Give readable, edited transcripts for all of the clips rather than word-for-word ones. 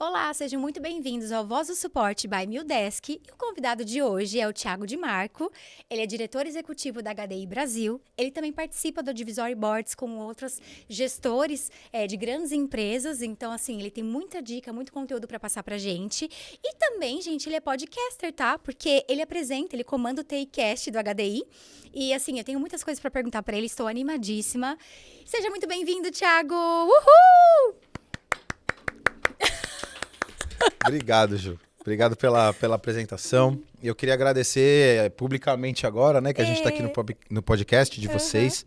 Olá, sejam muito bem-vindos ao Voz do Suporte by Mildesk. E o convidado de hoje é o Thiago Di Marco. Ele é diretor executivo da HDI Brasil. Ele também participa do Advisory Boards com outros gestores de grandes empresas. Então, assim, ele tem muita dica, muito conteúdo para passar pra gente. E também, gente, ele é podcaster, tá? Porque ele apresenta, ele comanda o TIcast do HDI. E, assim, eu tenho muitas coisas para perguntar para ele. Estou animadíssima. Seja muito bem-vindo, Thiago! Uhul! Obrigado, Ju. Obrigado pela apresentação. Eu queria agradecer publicamente agora, né, que a gente está aqui no podcast de vocês,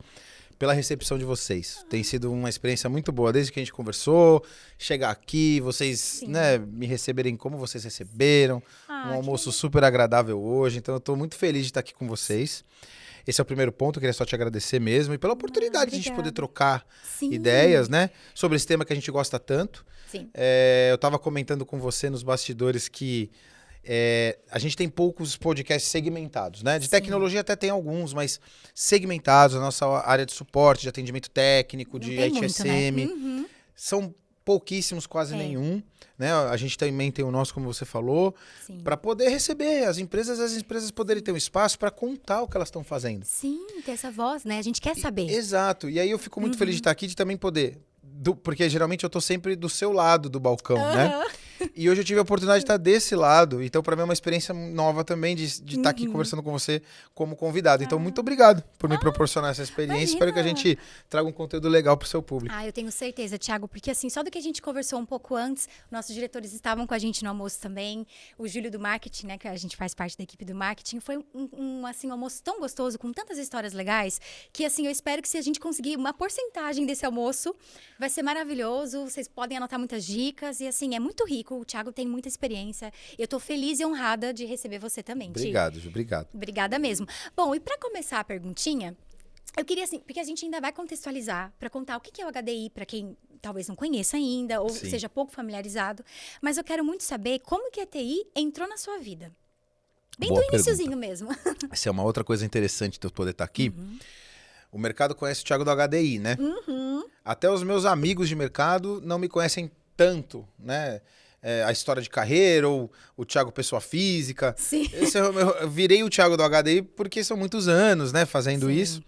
pela recepção de vocês. Tem sido uma experiência muito boa, desde que a gente conversou, chegar aqui, vocês, né, me receberem como vocês receberam, um almoço super agradável hoje, então eu estou muito feliz de estar aqui com vocês. Esse é o primeiro ponto, eu queria só te agradecer mesmo e pela oportunidade de a gente poder trocar ideias, né, sobre esse tema que a gente gosta tanto. Sim. Eu estava comentando com você nos bastidores que a gente tem poucos podcasts segmentados, né? De tecnologia até tem alguns, mas segmentados, a nossa área de suporte, de atendimento técnico, de ITSM, muito, né? são pouquíssimos, quase nenhum, né? A gente também tem o nosso, como você falou, para poder receber as empresas poderem ter um espaço para contar o que elas estão fazendo. Sim, ter essa voz, né? A gente quer saber. Exato. E aí eu fico muito feliz de estar aqui, de também poder... porque geralmente eu tô sempre do seu lado do balcão, né? E hoje eu tive a oportunidade de estar desse lado. Então, para mim é uma experiência nova também de estar aqui conversando com você como convidado. Então, muito obrigado por me proporcionar essa experiência. Imagina. Espero que a gente traga um conteúdo legal pro seu público. Eu tenho certeza, Thiago, porque assim, só do que a gente conversou um pouco antes, nossos diretores estavam com a gente no almoço também. O Júlio do Marketing, né, que a gente faz parte da equipe do Marketing, foi um almoço tão gostoso, com tantas histórias legais, que assim, eu espero que se a gente conseguir uma porcentagem desse almoço, vai ser maravilhoso. Vocês podem anotar muitas dicas e assim, é muito rico. O Thiago tem muita experiência. Eu tô feliz e honrada de receber você também, Obrigado, Ju, obrigado. Obrigada mesmo. Bom, e para começar a perguntinha, eu queria assim, porque a gente ainda vai contextualizar para contar o que é o HDI para quem talvez não conheça ainda ou seja pouco familiarizado, mas eu quero muito saber como que a TI entrou na sua vida. Bem Boa do iniciozinho mesmo. Essa é uma outra coisa interessante de eu poder estar aqui. O mercado conhece o Thiago do HDI, né? Até os meus amigos de mercado não me conhecem tanto, né? A história de carreira, ou o Thiago pessoa física. Sim. Eu virei o Thiago do HDI porque são muitos anos, né, fazendo isso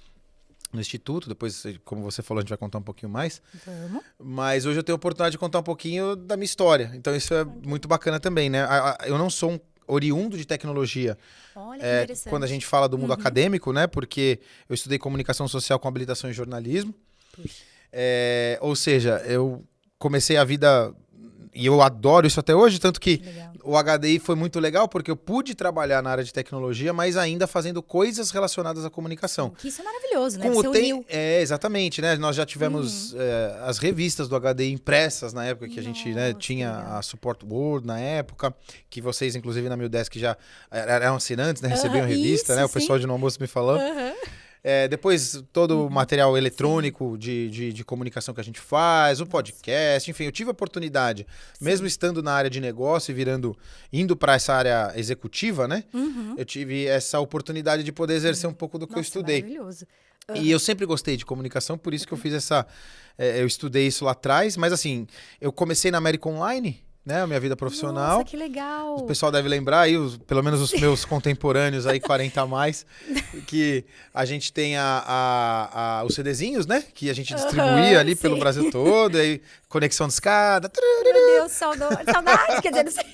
no Instituto. Depois, como você falou, a gente vai contar um pouquinho mais. Vamos. Mas hoje eu tenho a oportunidade de contar um pouquinho da minha história. Então isso é muito bacana também, né? Eu não sou um oriundo de tecnologia. Olha que interessante. Quando a gente fala do mundo acadêmico, né? Porque eu estudei comunicação social com habilitação em jornalismo. Ou seja, eu comecei a vida... E eu adoro isso até hoje, tanto que o HDI foi muito legal, porque eu pude trabalhar na área de tecnologia, mas ainda fazendo coisas relacionadas à comunicação. Que isso é maravilhoso, né? Exatamente, né? Nós já tivemos as revistas do HDI impressas na época que a gente tinha a Support World na época, que vocês, inclusive, na Mildesk já eram assinantes, né? Recebiam a revista, né? O pessoal de No Almoço me falou. Depois, todo o material eletrônico de comunicação que a gente faz, o podcast, enfim, eu tive a oportunidade, mesmo estando na área de negócio e indo para essa área executiva, né? Eu tive essa oportunidade de poder exercer um pouco do que eu estudei. Maravilhoso. E eu sempre gostei de comunicação, por isso que eu fiz eu estudei isso lá atrás, mas assim, eu comecei na América Online, né, a minha vida profissional. Nossa, que legal. O pessoal deve lembrar aí, pelo menos os meus contemporâneos aí, 40 a mais, que a gente tem os CDzinhos, né, que a gente distribuía ali pelo Brasil todo, aí conexão de escada. Meu Deus, saudade, quer dizer, não sei.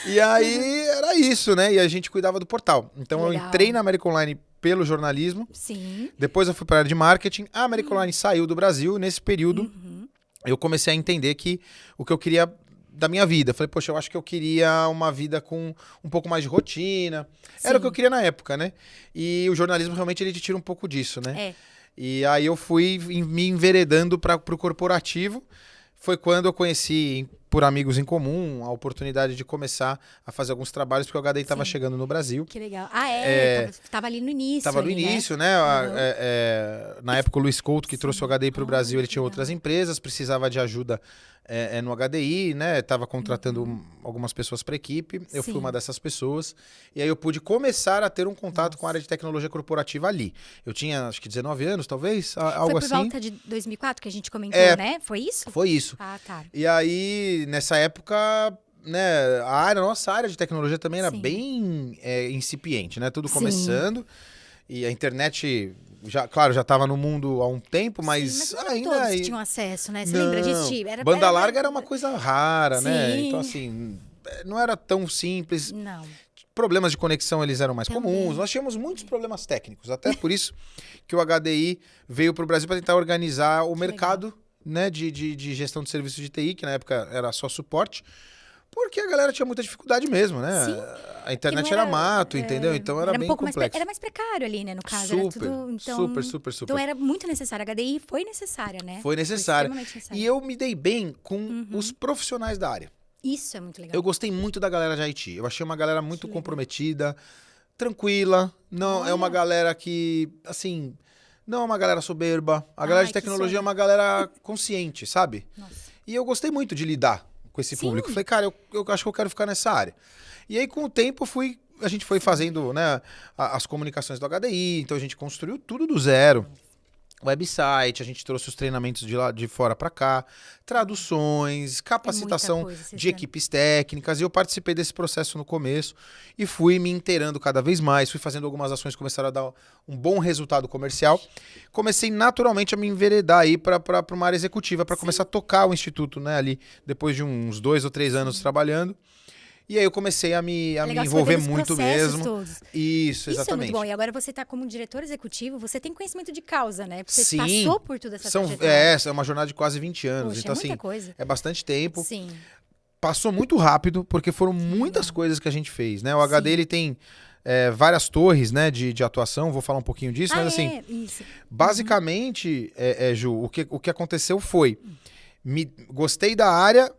E aí era isso, né, e a gente cuidava do portal. Então eu entrei na América Online pelo jornalismo. Sim. Depois eu fui para a área de marketing. A América Online saiu do Brasil. Nesse período, eu comecei a entender que o que eu queria da minha vida. Falei, poxa, eu acho que eu queria uma vida com um pouco mais de rotina. Era o que eu queria na época, né? E o jornalismo realmente ele te tira um pouco disso, né? E aí eu fui me enveredando para o corporativo. Foi quando eu conheci, por amigos em comum, a oportunidade de começar a fazer alguns trabalhos, porque o HDI estava chegando no Brasil. Que legal. Tava ali no início. Tava no início, né? Na época o Luiz Couto, que trouxe o HDI para o Brasil, ele tinha outras empresas, precisava de ajuda no HDI, né? Tava contratando algumas pessoas para a equipe. Eu fui uma dessas pessoas. E aí eu pude começar a ter um contato com a área de tecnologia corporativa ali. Eu tinha, acho que 19 anos, talvez, algo assim. Foi por volta de 2004 que a gente comentou, né? Foi isso? Foi isso. Ah, tá. E aí que nessa época, né, nossa área de tecnologia também era Sim. bem incipiente, né? Tudo Sim. começando. E a internet, já estava no mundo há um tempo, mas, Sim, mas não ainda... todos tinham acesso, né? Você lembra disso? Banda larga era uma coisa rara, né? Sim. Então, assim, não era tão simples. Não. Problemas de conexão, eles eram mais Também. comuns. Nós tínhamos muitos problemas técnicos. Até por isso que o HDI veio para o Brasil para tentar organizar o mercado, né, de gestão de serviços de TI, que na época era só suporte. Porque a galera tinha muita dificuldade mesmo, né? Sim. A internet era mato, entendeu? Então era bem um pouco complexo. era mais precário ali, né? No caso, Super, era tudo... Então, super. Então era muito necessário. A HDI foi necessária, né? Foi necessária. Extremamente necessária. E eu me dei bem com os profissionais da área. Isso é muito legal. Eu gostei muito da galera de IT. Eu achei uma galera muito legal. comprometida, tranquila. Não é uma Olha. galera que, assim, não é uma galera soberba. A galera Ai, de que tecnologia é sonho. uma galera consciente, sabe? Nossa. E eu gostei muito de lidar com esse Sim. público. Falei, cara, eu acho que eu quero ficar nessa área. E aí, com o tempo, a gente foi fazendo, né, as comunicações do HDI, então a gente construiu tudo do zero. Website, a gente trouxe os treinamentos de lá de fora para cá, traduções, capacitação coisa, vocês de viram. equipes técnicas, e eu participei desse processo no começo e fui me inteirando cada vez mais, fui fazendo algumas ações que começaram a dar um bom resultado comercial. Comecei naturalmente a me enveredar aí para uma área executiva, para começar a tocar o instituto, né, ali, depois de uns 2 ou 3 anos trabalhando. E aí eu comecei a me Legal, você foi envolver vendo os muito processos mesmo. todos. Isso, Isso é exatamente. muito bom. E agora você está como diretor executivo, você tem conhecimento de causa, né? Você Sim. passou por toda essa trajetória. É uma jornada de quase 20 anos. Poxa, Então, é muita assim, coisa. é bastante tempo. Sim. Passou muito rápido, porque foram muitas coisas que a gente fez, né? O Sim. HD, ele tem várias torres, né, de atuação, vou falar um pouquinho disso, mas assim, Isso. basicamente, Ju, o que aconteceu foi, gostei da área,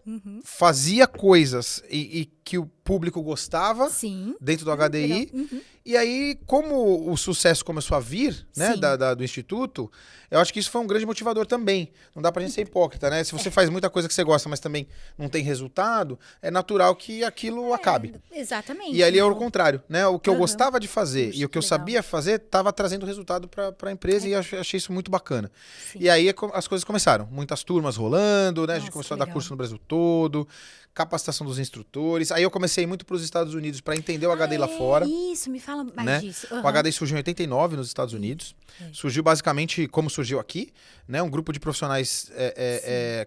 fazia coisas e que o público gostava Sim. dentro do HDI, Legal. e aí, como o sucesso começou a vir, né, Sim. do Instituto, eu acho que isso foi um grande motivador também. Não dá pra gente ser hipócrita, né? Se você faz muita coisa que você gosta, mas também não tem resultado, é natural que aquilo acabe. Exatamente. E ali é o Então, contrário, né? O que eu Aham. gostava de fazer Puxa, e o que eu que legal. sabia fazer estava trazendo resultado para a empresa e eu achei isso muito bacana. Sim. E aí as coisas começaram. Muitas turmas rolando, né? A gente Nossa, começou a que dar legal. curso no Brasil todo, capacitação dos instrutores. Aí eu comecei muito para os Estados Unidos para entender o HD lá fora. Isso, me fala mais Né? disso. O HD surgiu em 89 nos Estados Unidos. É. Surgiu basicamente como surgiu aqui, né? Um grupo de profissionais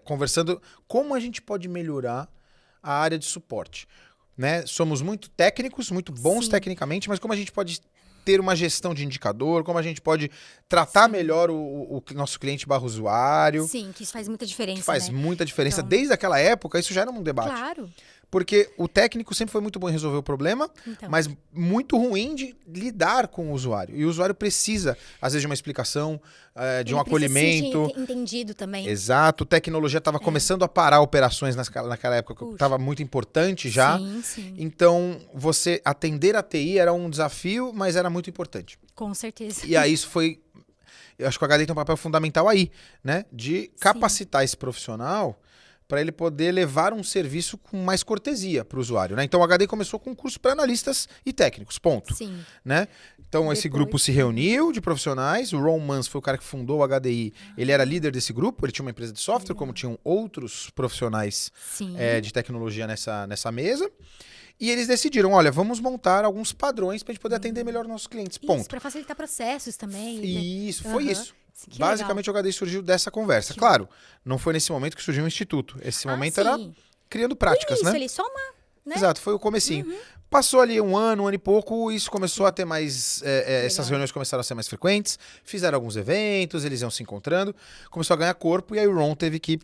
conversando como a gente pode melhorar a área de suporte. Né? Somos muito técnicos, muito bons Sim. tecnicamente, mas como a gente pode ter uma gestão de indicador, como a gente pode tratar melhor o nosso cliente barra usuário, Sim, que isso faz muita diferença, que faz né? muita diferença. Então- Desde aquela época, isso já era um debate. Claro. Porque o técnico sempre foi muito bom em resolver o problema, Então. mas muito ruim de lidar com o usuário. E o usuário precisa, às vezes, de uma explicação, de um Ele precisa se acolhimento. sentir entendido também. Exato. Tecnologia estava começando a parar operações naquela época, que Puxa. estava muito importante já. Sim, sim. Então, você atender a TI era um desafio, mas era muito importante. Com certeza. E aí isso foi... Eu acho que o HD tem um papel fundamental aí, né? De capacitar esse profissional para ele poder levar um serviço com mais cortesia para o usuário, né? Então o HD começou com um curso para analistas e técnicos, ponto. Sim. Né? Então esse Depois- grupo se reuniu de profissionais, o Ron Mans foi o cara que fundou o HDI, ele era líder desse grupo, ele tinha uma empresa de software, como tinham outros profissionais Sim. de tecnologia nessa mesa, e eles decidiram, olha, vamos montar alguns padrões para a gente poder atender melhor os nossos clientes, Isso, ponto. para facilitar processos também. E isso, foi Aham. isso. Sim, que Basicamente o HDI surgiu dessa conversa. Que Claro, não foi nesse momento que surgiu o Instituto, esse legal. momento era Sim. criando práticas, Isso né? ali, só uma... Né? Exato, foi o comecinho. Passou ali um ano e pouco, isso começou a ter mais... essas reuniões começaram a ser mais frequentes, fizeram alguns eventos, eles iam se encontrando, começou a ganhar corpo e aí o Ron teve que...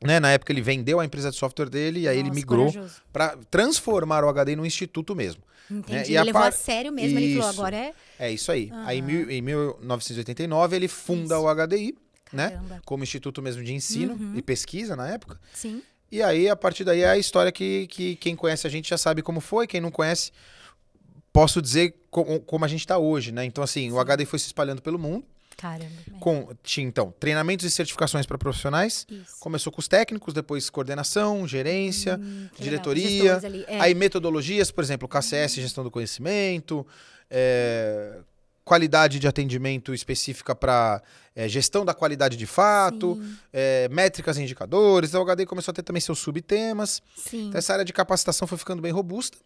Né, na época ele vendeu a empresa de software dele e aí ele Nossa, migrou corajoso. para transformar o HDI num instituto mesmo. Entendi. E Ele levou a sério mesmo, ele falou, Isso. agora é... É isso aí. Aí em 1989 ele funda o HDI, né? Caramba. Como instituto mesmo de ensino e pesquisa na época. Sim. E aí, a partir daí, é a história que quem conhece a gente já sabe como foi. Quem não conhece, posso dizer como a gente está hoje, né? Então, assim, o HDI foi se espalhando pelo mundo. Caramba. Tinha, então, treinamentos e certificações para profissionais. Isso. Começou com os técnicos, depois coordenação, gerência, Que legal. diretoria. Gestores ali, Aí metodologias, por exemplo, KCS, gestão do conhecimento, qualidade de atendimento específica para gestão da qualidade de fato, métricas e indicadores. Então, o HDI começou a ter também seus subtemas. Sim. Então, essa área de capacitação foi ficando bem robusta.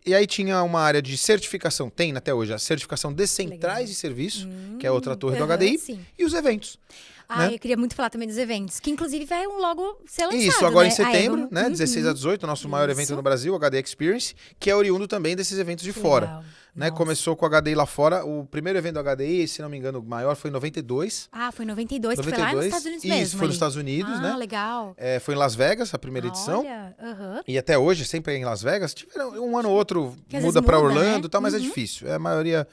E aí tinha uma área de certificação, tem até hoje a certificação de centrais de serviço, que é outra torre do HDI, sim. e os eventos. Ah, né? eu queria muito falar também dos eventos, que inclusive vai logo ser lançado, Isso, agora né? em setembro, vamos... né? 16 a 18, o nosso maior evento no Brasil, o HDI Experience, que é oriundo também desses eventos de fora. Legal. Né? Começou com o HDI lá fora. O primeiro evento do HDI, se não me engano, o maior foi em 92. Ah, foi em 92, que foi lá nos Estados Unidos mesmo. Isso, foi nos Estados Unidos, né? Ah, legal. Foi em Las Vegas, a primeira edição. Olha, E até hoje, sempre é em Las Vegas. Tiveram um ano ou outro, Que às muda vezes para muda, Orlando né? e tal, mas é difícil. A maioria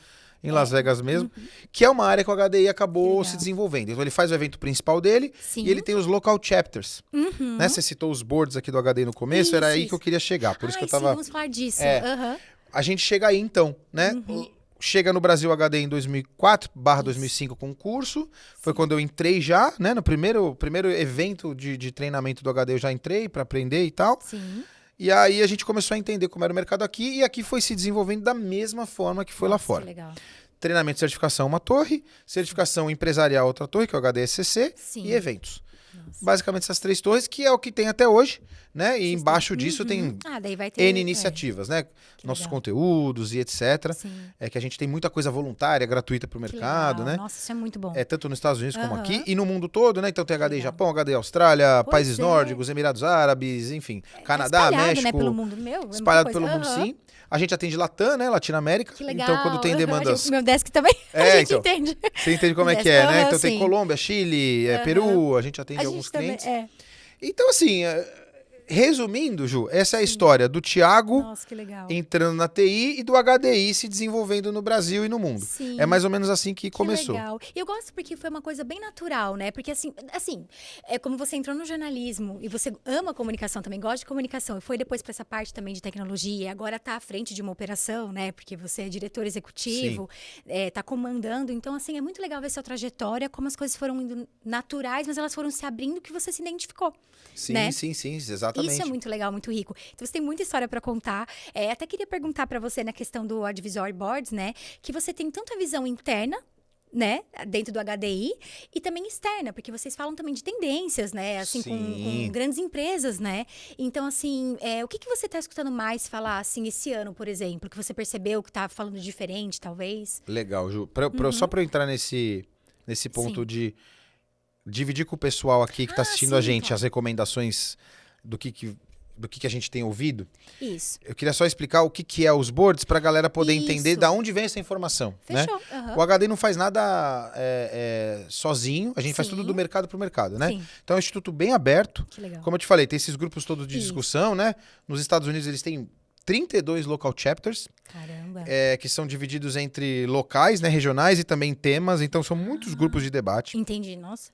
em Las Vegas mesmo. Que é uma área que o HDI acabou se desenvolvendo. Então ele faz o evento principal dele Sim. e ele tem os local chapters. Né? Você citou os boards aqui do HDI no começo, era aí que eu queria chegar. Por isso que eu tava... Sim, vamos falar disso. A gente chega aí então, né? Chega no Brasil HDI em 2004/2005 com o curso. Foi quando eu entrei já, né? No primeiro evento de treinamento do HDI eu já entrei para aprender e tal. Sim. E aí a gente começou a entender como era o mercado aqui e aqui foi se desenvolvendo da mesma forma que foi lá fora. Que legal. Treinamento e certificação, uma torre. Certificação empresarial, outra torre, que é o HDSCC. Sim. E eventos. Basicamente essas 3 torres, que é o que tem até hoje, né? E embaixo disso tem daí vai ter, N iniciativas, né? Nossos conteúdos e etc. Sim. Que a gente tem muita coisa voluntária, gratuita para o mercado, né? Nossa, isso é muito bom. Tanto nos Estados Unidos como aqui e no mundo todo, né? Então tem HDI Japão, HDI Austrália, Pois países é. nórdicos, Emirados Árabes, enfim, Canadá, espalhado, México. né, pelo mundo. Meu, Espalhado pelo mundo, sim. A gente atende Latam, né? Latinoamérica. Que legal. Então, quando tem demandas. Meu desk também. A gente então, entende. Você entende como é que Desk, é, né? Então tem sim. Colômbia, Chile, Peru, a gente atende alguns também, clientes. Então, assim, resumindo, Ju, essa é a história do Thiago Nossa, que legal. entrando na TI e do HDI se desenvolvendo no Brasil e no mundo. Sim. É mais ou menos assim que começou. Legal. E eu gosto porque foi uma coisa bem natural, né? Porque assim, é como você entrou no jornalismo e você ama comunicação também, gosta de comunicação e foi depois para essa parte também de tecnologia, e agora tá à frente de uma operação, né? Porque você é diretor executivo, tá comandando. Então, assim, é muito legal ver sua trajetória, como as coisas foram indo naturais, mas elas foram se abrindo que você se identificou. Sim, né? sim, exatamente. Isso é muito legal, muito rico. Então você tem muita história para contar. Até queria perguntar para você na questão do Advisory Boards, né? Que você tem tanto a visão interna, né, dentro do HDI, e também externa, porque vocês falam também de tendências, né, assim, com grandes empresas, né? Então, assim, o que você está escutando mais falar, assim, esse ano, por exemplo, que você percebeu que está falando diferente, talvez? Legal, Ju. Só para eu entrar nesse ponto de dividir com o pessoal aqui que está assistindo a gente as recomendações do que a gente tem ouvido. Isso. Eu queria só explicar o que é os boards para a galera poder entender de onde vem essa informação. Fechou. Né? O HDI não faz nada sozinho, a gente faz tudo do mercado para o mercado, né? Sim. Então é um instituto bem aberto. Que legal. Como eu te falei, tem esses grupos todos de discussão, né? Nos Estados Unidos eles têm 32 local chapters. Caramba. Que são divididos entre locais, né, regionais e também temas. Então são muitos grupos de debate. Entendi, nossa.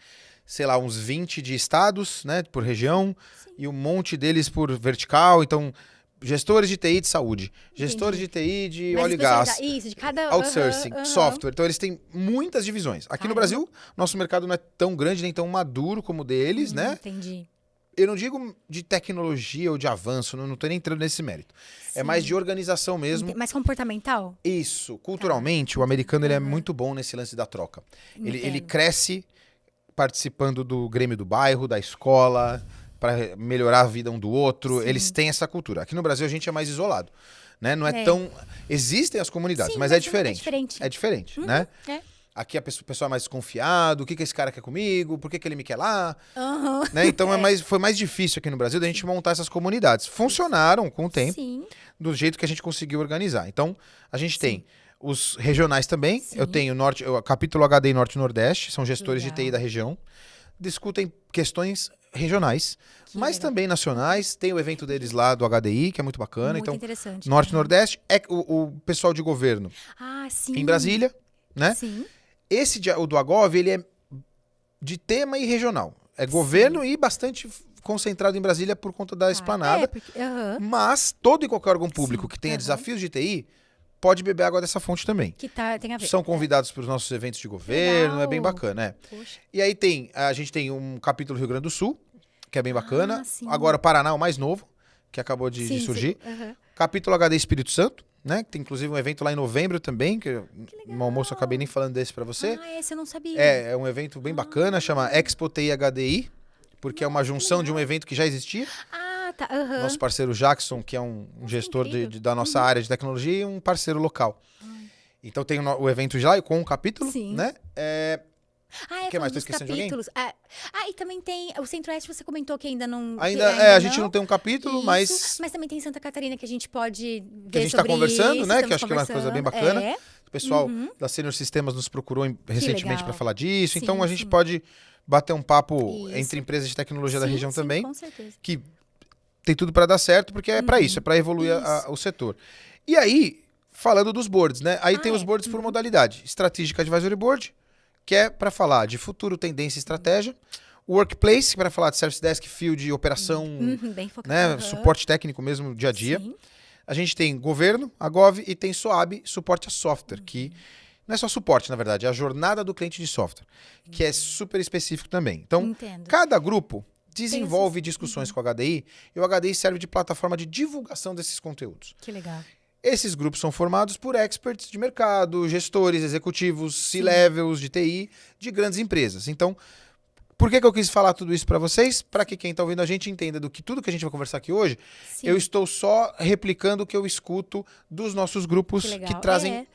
Sei lá, uns 20 de estados, né, por região, e um monte deles por vertical. Então, gestores de TI de saúde, gestores de TI de óleo e gás, isso, de cada outsourcing, software. Então, eles têm muitas divisões. Aqui no Brasil, nosso mercado não é tão grande nem tão maduro como o deles, né? Entendi. Eu não digo de tecnologia ou de avanço, não estou nem entrando nesse mérito. É mais de organização mesmo. Mais comportamental? Isso. Culturalmente, o americano ele é muito bom nesse lance da troca. Ele cresce participando do grêmio do bairro, da escola, para melhorar a vida um do outro. Sim. Eles têm essa cultura. Aqui no Brasil a gente é mais isolado, né? Não é tão... Existem as comunidades, mas é diferente. É diferente, né? Aqui a pessoa é mais desconfiado, o que esse cara quer comigo, por que ele me quer lá, né? Então foi mais difícil aqui no Brasil da gente montar essas comunidades. Funcionaram com o tempo, do jeito que a gente conseguiu organizar. Então, a gente tem os regionais também. Eu tenho o capítulo HDI Norte e Nordeste, são gestores de TI da região. Discutem questões regionais, mas também nacionais. Tem o evento deles lá do HDI, que é muito bacana. Muito então, interessante. Norte e Nordeste é o pessoal de governo em Brasília, né? Sim. O do Agov, ele é de tema e regional. É governo e bastante concentrado em Brasília por conta da esplanada. Mas todo e qualquer órgão público que tenha desafios de TI pode beber água dessa fonte também. Que tem a ver. São convidados para os nossos eventos de governo, é bem bacana, E aí a gente tem um capítulo Rio Grande do Sul, que é bem bacana. Agora Paraná, o mais novo, que acabou de surgir. Capítulo HD Espírito Santo, né? Que tem inclusive um evento lá em novembro também, que no almoço eu acabei nem falando desse para você. Ah, esse eu não sabia. É um evento bem bacana, chama Expo TI HDI, porque é uma junção de um evento que já existia. Ah, tá. Nosso parceiro Jackson, que é um gestor da nossa área de tecnologia, e um parceiro local. Então tem o evento já com um capítulo, Sim. né? Ah, que mais? Tô dos esquecendo de alguém? capítulos. E também tem o Centro-Oeste, você comentou que ainda não... Ainda, que a gente não tem um capítulo, Isso, mas também tem Santa Catarina que a gente pode ver que a gente está conversando, isso, né? Que estamos acho que é uma coisa bem conversando. bacana. O pessoal da Senior Sistemas nos procurou recentemente legal. para falar disso. Sim, Então a gente sim. pode bater um papo Isso. entre empresas de tecnologia da Sim, região sim, também, com certeza. que tem tudo para dar certo, porque é para isso, é para evoluir Isso. o setor. E aí, falando dos boards, né? Aí tem os é. boards por modalidade. Strategic Advisory Board, que é para falar de futuro, tendência e estratégia. Workplace, para falar de Service Desk, Field, operação, Bem focado. né? Suporte técnico mesmo, dia a dia. Sim. A gente tem governo, a Gov, e tem SOAB, suporte a software, que não é só suporte, na verdade, é a jornada do cliente de software, que é super específico também. Então, Entendo. cada grupo desenvolve discussões com o HDI, e o HDI serve de plataforma de divulgação desses conteúdos. Que legal. Esses grupos são formados por experts de mercado, gestores, executivos, C-levels de TI, de grandes empresas. Então, por que eu quis falar tudo isso para vocês? Para que quem está ouvindo a gente entenda do que tudo que a gente vai conversar aqui hoje, Sim. eu estou só replicando o que eu escuto dos nossos grupos Que legal. que trazem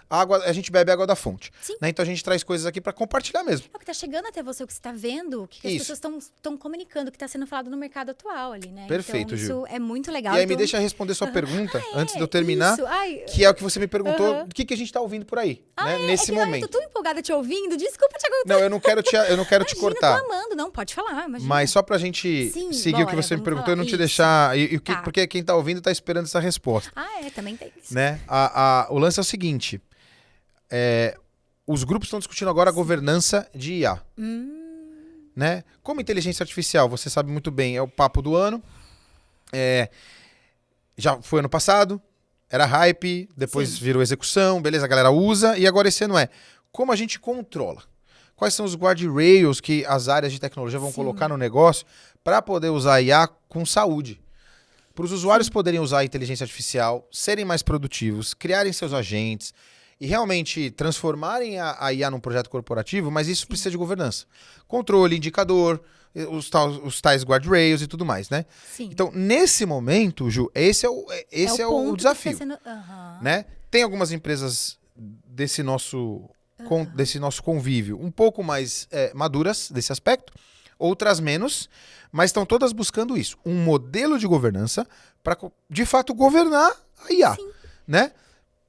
água, a gente bebe água da fonte. Sim. Né? Então a gente traz coisas aqui para compartilhar mesmo. É o que está chegando até você, o que você está vendo, o que as Isso. pessoas estão comunicando, o que está sendo falado no mercado atual ali, né? Perfeito, então, Gil. isso é muito legal. E aí então... me deixa responder sua pergunta, antes de eu terminar, Isso. Ai, que é o que você me perguntou, do que a gente está ouvindo por aí, né? Nesse é que, momento. Eu tô tão empolgada te ouvindo. Desculpa, Thiago. Não, eu não quero te Imagina, cortar. Eu tô amando. Não, pode falar, imagina. Mas só pra gente Sim, seguir o que bora, você me vamos perguntou, falar. eu não te Isso. deixar. Tá. Porque quem tá ouvindo tá esperando essa resposta. Também tem isso. Né? O lance é o seguinte: os grupos estão discutindo agora a governança de IA. Né? Como inteligência artificial, você sabe muito bem, é o papo do ano. Já foi ano passado, era hype, depois virou execução, beleza, a galera usa, e agora esse ano como a gente controla? Quais são os guardrails que as áreas de tecnologia vão colocar no negócio para poder usar a IA com saúde? Para os usuários poderem usar a inteligência artificial, serem mais produtivos, criarem seus agentes e realmente transformarem a IA num projeto corporativo, mas isso precisa de governança. Controle, indicador, os tais guardrails e tudo mais, né? Sim. Então, nesse momento, Ju, esse é o desafio. Né? Tem algumas empresas desse nosso convívio um pouco mais maduras desse aspecto, outras menos, mas estão todas buscando isso. Um modelo de governança para, de fato, governar a IA. Né?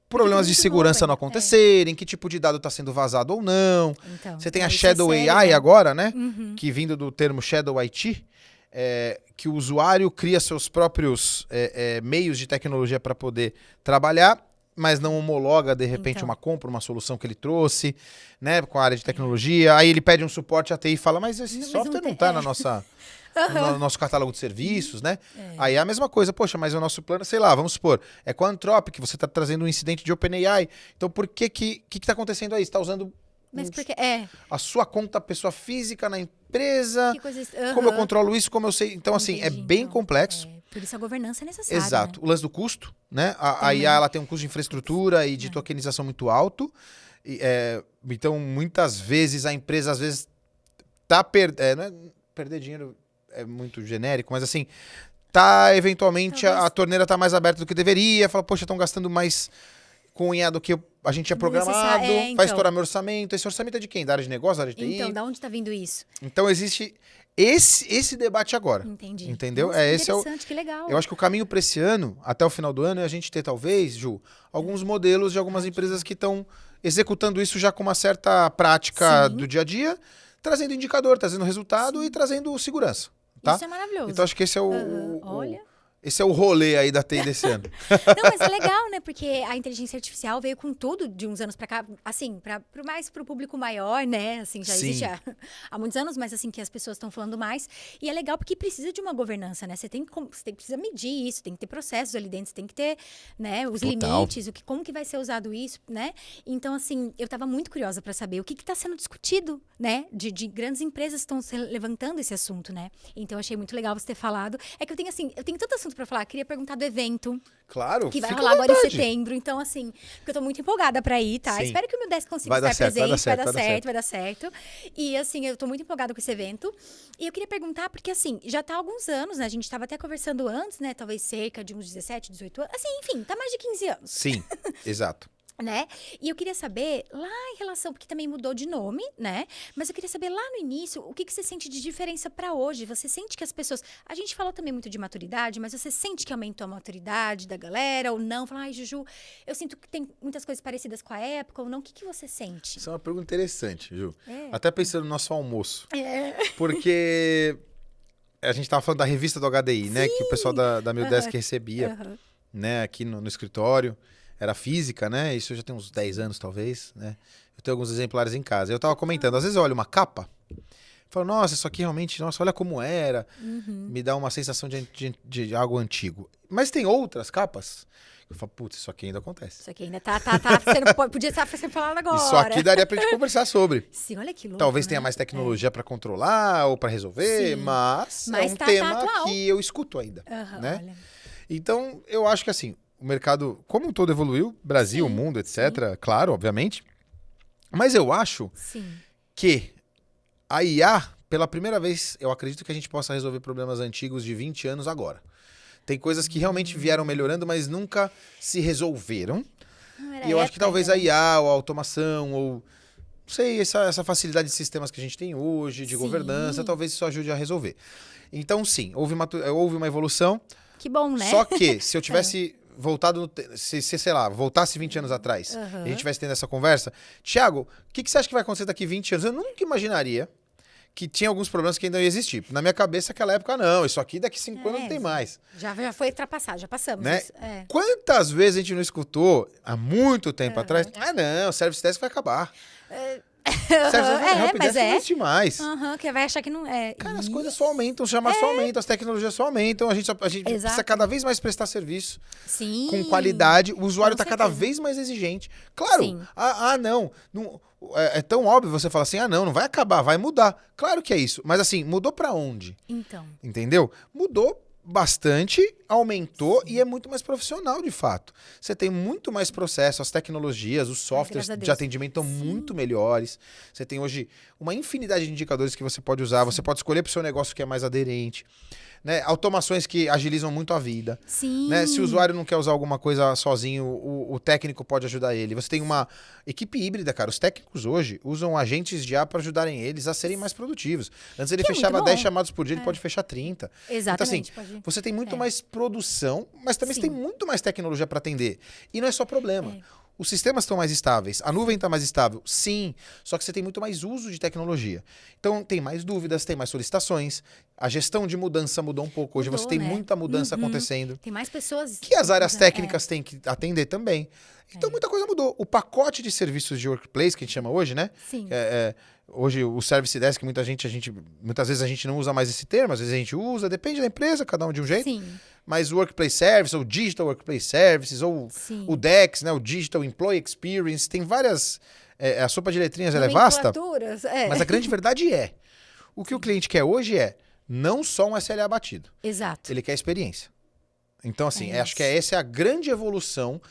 Problemas de segurança não acontecerem, que tipo de dado está sendo vazado ou não. Então, você tem a Shadow AI agora, né? Que vindo do termo Shadow IT, que o usuário cria seus próprios meios de tecnologia para poder trabalhar, mas não homologa, de repente, uma compra, uma solução que ele trouxe, né, com a área de tecnologia. Aí ele pede um suporte à TI e fala, mas esse software não está na nossa... no nosso catálogo de serviços, né? Aí é a mesma coisa, poxa, mas o nosso plano, sei lá, vamos supor, com a Anthropic, você está trazendo um incidente de OpenAI, então por que está acontecendo aí? Você está usando a sua conta pessoa física na empresa, como eu controlo isso, como eu sei, então assim, é bem complexo. Por isso a governança é necessária. Exato, né? O lance do custo, né? A IA ela tem um custo de infraestrutura e de tokenização muito alto, então muitas vezes a empresa está perder dinheiro é muito genérico, mas assim, eventualmente a torneira tá mais aberta do que deveria, fala, poxa, estão gastando mais com IA do que a gente tinha programado, vai estourar meu orçamento. Esse orçamento é de quem? Da área de negócio, da área de TI? Então, da onde tá vindo isso? Então existe esse debate agora. Entendi. Entendeu? Nossa, Esse interessante, que legal. Eu acho que o caminho para esse ano, até o final do ano, é a gente ter, talvez, Ju, alguns modelos de algumas empresas que estão executando isso já com uma certa prática do dia a dia, trazendo indicador, trazendo resultado e trazendo segurança. Tá? Isso é maravilhoso. Então acho que esse é Olha. Esse é o rolê aí da TI desse ano. Não, mas é legal, né? Porque a inteligência artificial veio com tudo de uns anos pra cá, assim, mais pro público maior, né? Assim, já existe há muitos anos, mas assim, que as pessoas estão falando mais. E é legal porque precisa de uma governança, né? Você precisa medir isso, tem que ter processos ali dentro, você tem que ter, né, os limites, como que vai ser usado isso, né? Então, assim, eu tava muito curiosa pra saber o que tá sendo discutido, né? De grandes empresas estão levantando esse assunto, né? Então, eu achei muito legal você ter falado. É que eu tenho tanto assunto assunto pra falar. Queria perguntar do evento Claro, que vai fica rolar à agora em vontade. setembro. Então, assim, porque eu tô muito empolgada pra ir, tá? Sim. Espero que o meu Desk consiga Vai dar estar certo, vai dar presente. certo, vai dar certo. Vai dar certo. E, assim, eu tô muito empolgada com esse evento. E eu queria perguntar, porque, assim, já tá há alguns anos, né? A gente tava até conversando antes, né? Talvez cerca de uns 17, 18 anos. Assim, enfim, tá mais de 15 anos. Sim, exato. Né? E eu queria saber, lá em relação, porque também mudou de nome, né? Mas eu queria saber lá no início, o que você sente de diferença para hoje? Você sente que as pessoas... A gente falou também muito de maturidade, mas você sente que aumentou a maturidade da galera ou não? Fala, ai, Juju, eu sinto que tem muitas coisas parecidas com a época ou não. O que você sente? Isso é uma pergunta interessante, Ju. É. Até pensando no nosso almoço. É. Porque a gente tava falando da revista do HDI, né? Que o pessoal da Meu Desk recebia, Aham. né? Aqui no escritório. Era física, né? Isso já tem uns 10 anos, talvez, né? Eu tenho alguns exemplares em casa. Eu tava comentando, às vezes eu olho uma capa, falo, nossa, isso aqui realmente, nossa, olha como era. Me dá uma sensação de algo antigo. Mas tem outras capas, eu falo, putz, isso aqui ainda acontece. Isso aqui ainda tá podia estar sendo falado agora. Isso aqui daria pra gente conversar sobre. Sim, olha que louco, Talvez né? tenha mais tecnologia pra controlar ou pra resolver, Sim. mas é Mas um tá tema atual. que eu escuto ainda, Aham, né? olha. Então, eu acho que assim, o mercado, como um todo evoluiu, Brasil, Sim, mundo, etc., claro, obviamente. Mas eu acho Sim. que a IA, pela primeira vez, eu acredito que a gente possa resolver problemas antigos de 20 anos agora. Tem coisas que realmente vieram melhorando, mas nunca se resolveram. Não era E eu acho que época talvez ainda, a né? IA ou a automação ou, não sei, essa facilidade de sistemas que a gente tem hoje, de Sim. governança, talvez isso ajude a resolver. Então, sim, houve uma evolução. Que bom, né? Só que, se eu tivesse voltado, se, sei lá, voltasse 20 anos atrás, Aham. e a gente tivesse tendo essa conversa, Thiago, o que você acha que vai acontecer daqui 20 anos? Eu nunca imaginaria que tinha alguns problemas que ainda iam existir. Na minha cabeça, naquela época, não, isso aqui daqui 5 anos não tem mais. Já foi ultrapassado, já passamos Né? isso. É. Quantas vezes a gente não escutou, há muito tempo atrás, ah não, o Service Desk vai acabar. Help mas Desk não existe mais. Aham, que vai achar que não é. Cara, as coisas só aumentam, os chamados só aumentam, as tecnologias só aumentam, a gente precisa Exato. cada vez mais prestar serviço. Sim. Com qualidade, o usuário Com está cada certeza. vez mais exigente. Claro, Sim. não, é tão óbvio você falar assim, não vai acabar, vai mudar. Claro que é isso, mas assim, mudou para onde? Então. Entendeu? Mudou bastante, aumentou e é muito mais profissional de fato. Você tem muito mais processo, as tecnologias, os softwares graças a de Deus. atendimento estão muito melhores. Você tem hoje uma infinidade de indicadores que você pode usar, você pode escolher para o seu negócio que é mais aderente. Né? Automações que agilizam muito a vida. Sim. Né? Se o usuário não quer usar alguma coisa sozinho, o técnico pode ajudar ele. Você tem uma equipe híbrida, cara. Os técnicos hoje usam agentes de IA para ajudarem eles a serem mais produtivos. Antes ele Que é fechava muito 10 bom. chamados por dia, ele pode fechar 30. Exatamente. Então, pode... você tem muito É. mais produção, mas também você Sim. tem muito mais tecnologia para atender. E não é só problema. Os sistemas estão mais estáveis, a nuvem está mais estável, sim, só que você tem muito mais uso de tecnologia. Então tem mais dúvidas, tem mais solicitações, a gestão de mudança mudou um pouco. Hoje Mudou, você tem né? muita mudança acontecendo. Tem mais pessoas. Que as áreas É. técnicas têm que atender também. Então muita coisa mudou. O pacote de serviços de workplace, que a gente chama hoje, né? Sim. Hoje o Service Desk, muitas vezes a gente não usa mais esse termo, às vezes a gente usa, depende da empresa, cada um de um jeito. Sim. Mas o Workplace Service, ou Digital Workplace Services, ou Sim. o DEX, né, o Digital Employee Experience, tem várias... a sopa de letrinhas ela é vasta, Nomenclaturas, é. mas a grande verdade é, o que o cliente quer hoje é não só um SLA batido, Exato. ele quer experiência. Então, assim, É acho que essa é a grande evolução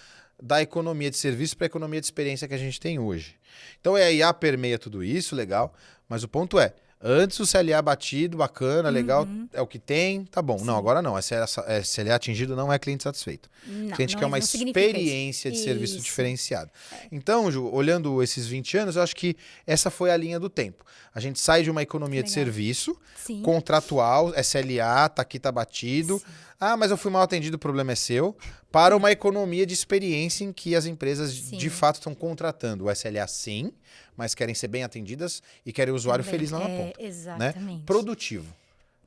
da economia de serviço para a economia de experiência que a gente tem hoje. Então, a IA permeia tudo isso, legal, mas o ponto é, antes o CLA batido, bacana, legal, é o que tem, tá bom. Não, agora não, SLA atingido não é cliente satisfeito. Não, O cliente não quer é- uma não significa experiência de isso. serviço Isso. diferenciado. Então, Ju, olhando esses 20 anos, eu acho que essa foi a linha do tempo. A gente sai de uma economia de Legal. serviço, Sim. contratual, SLA, tá aqui, tá batido. Ah, mas eu fui mal atendido, o problema é seu. Para uma economia de experiência em que as empresas Sim. de fato estão contratando o SLA sim, mas querem ser bem atendidas e querem o usuário Também. feliz lá na É, ponta. Né? exatamente. Produtivo.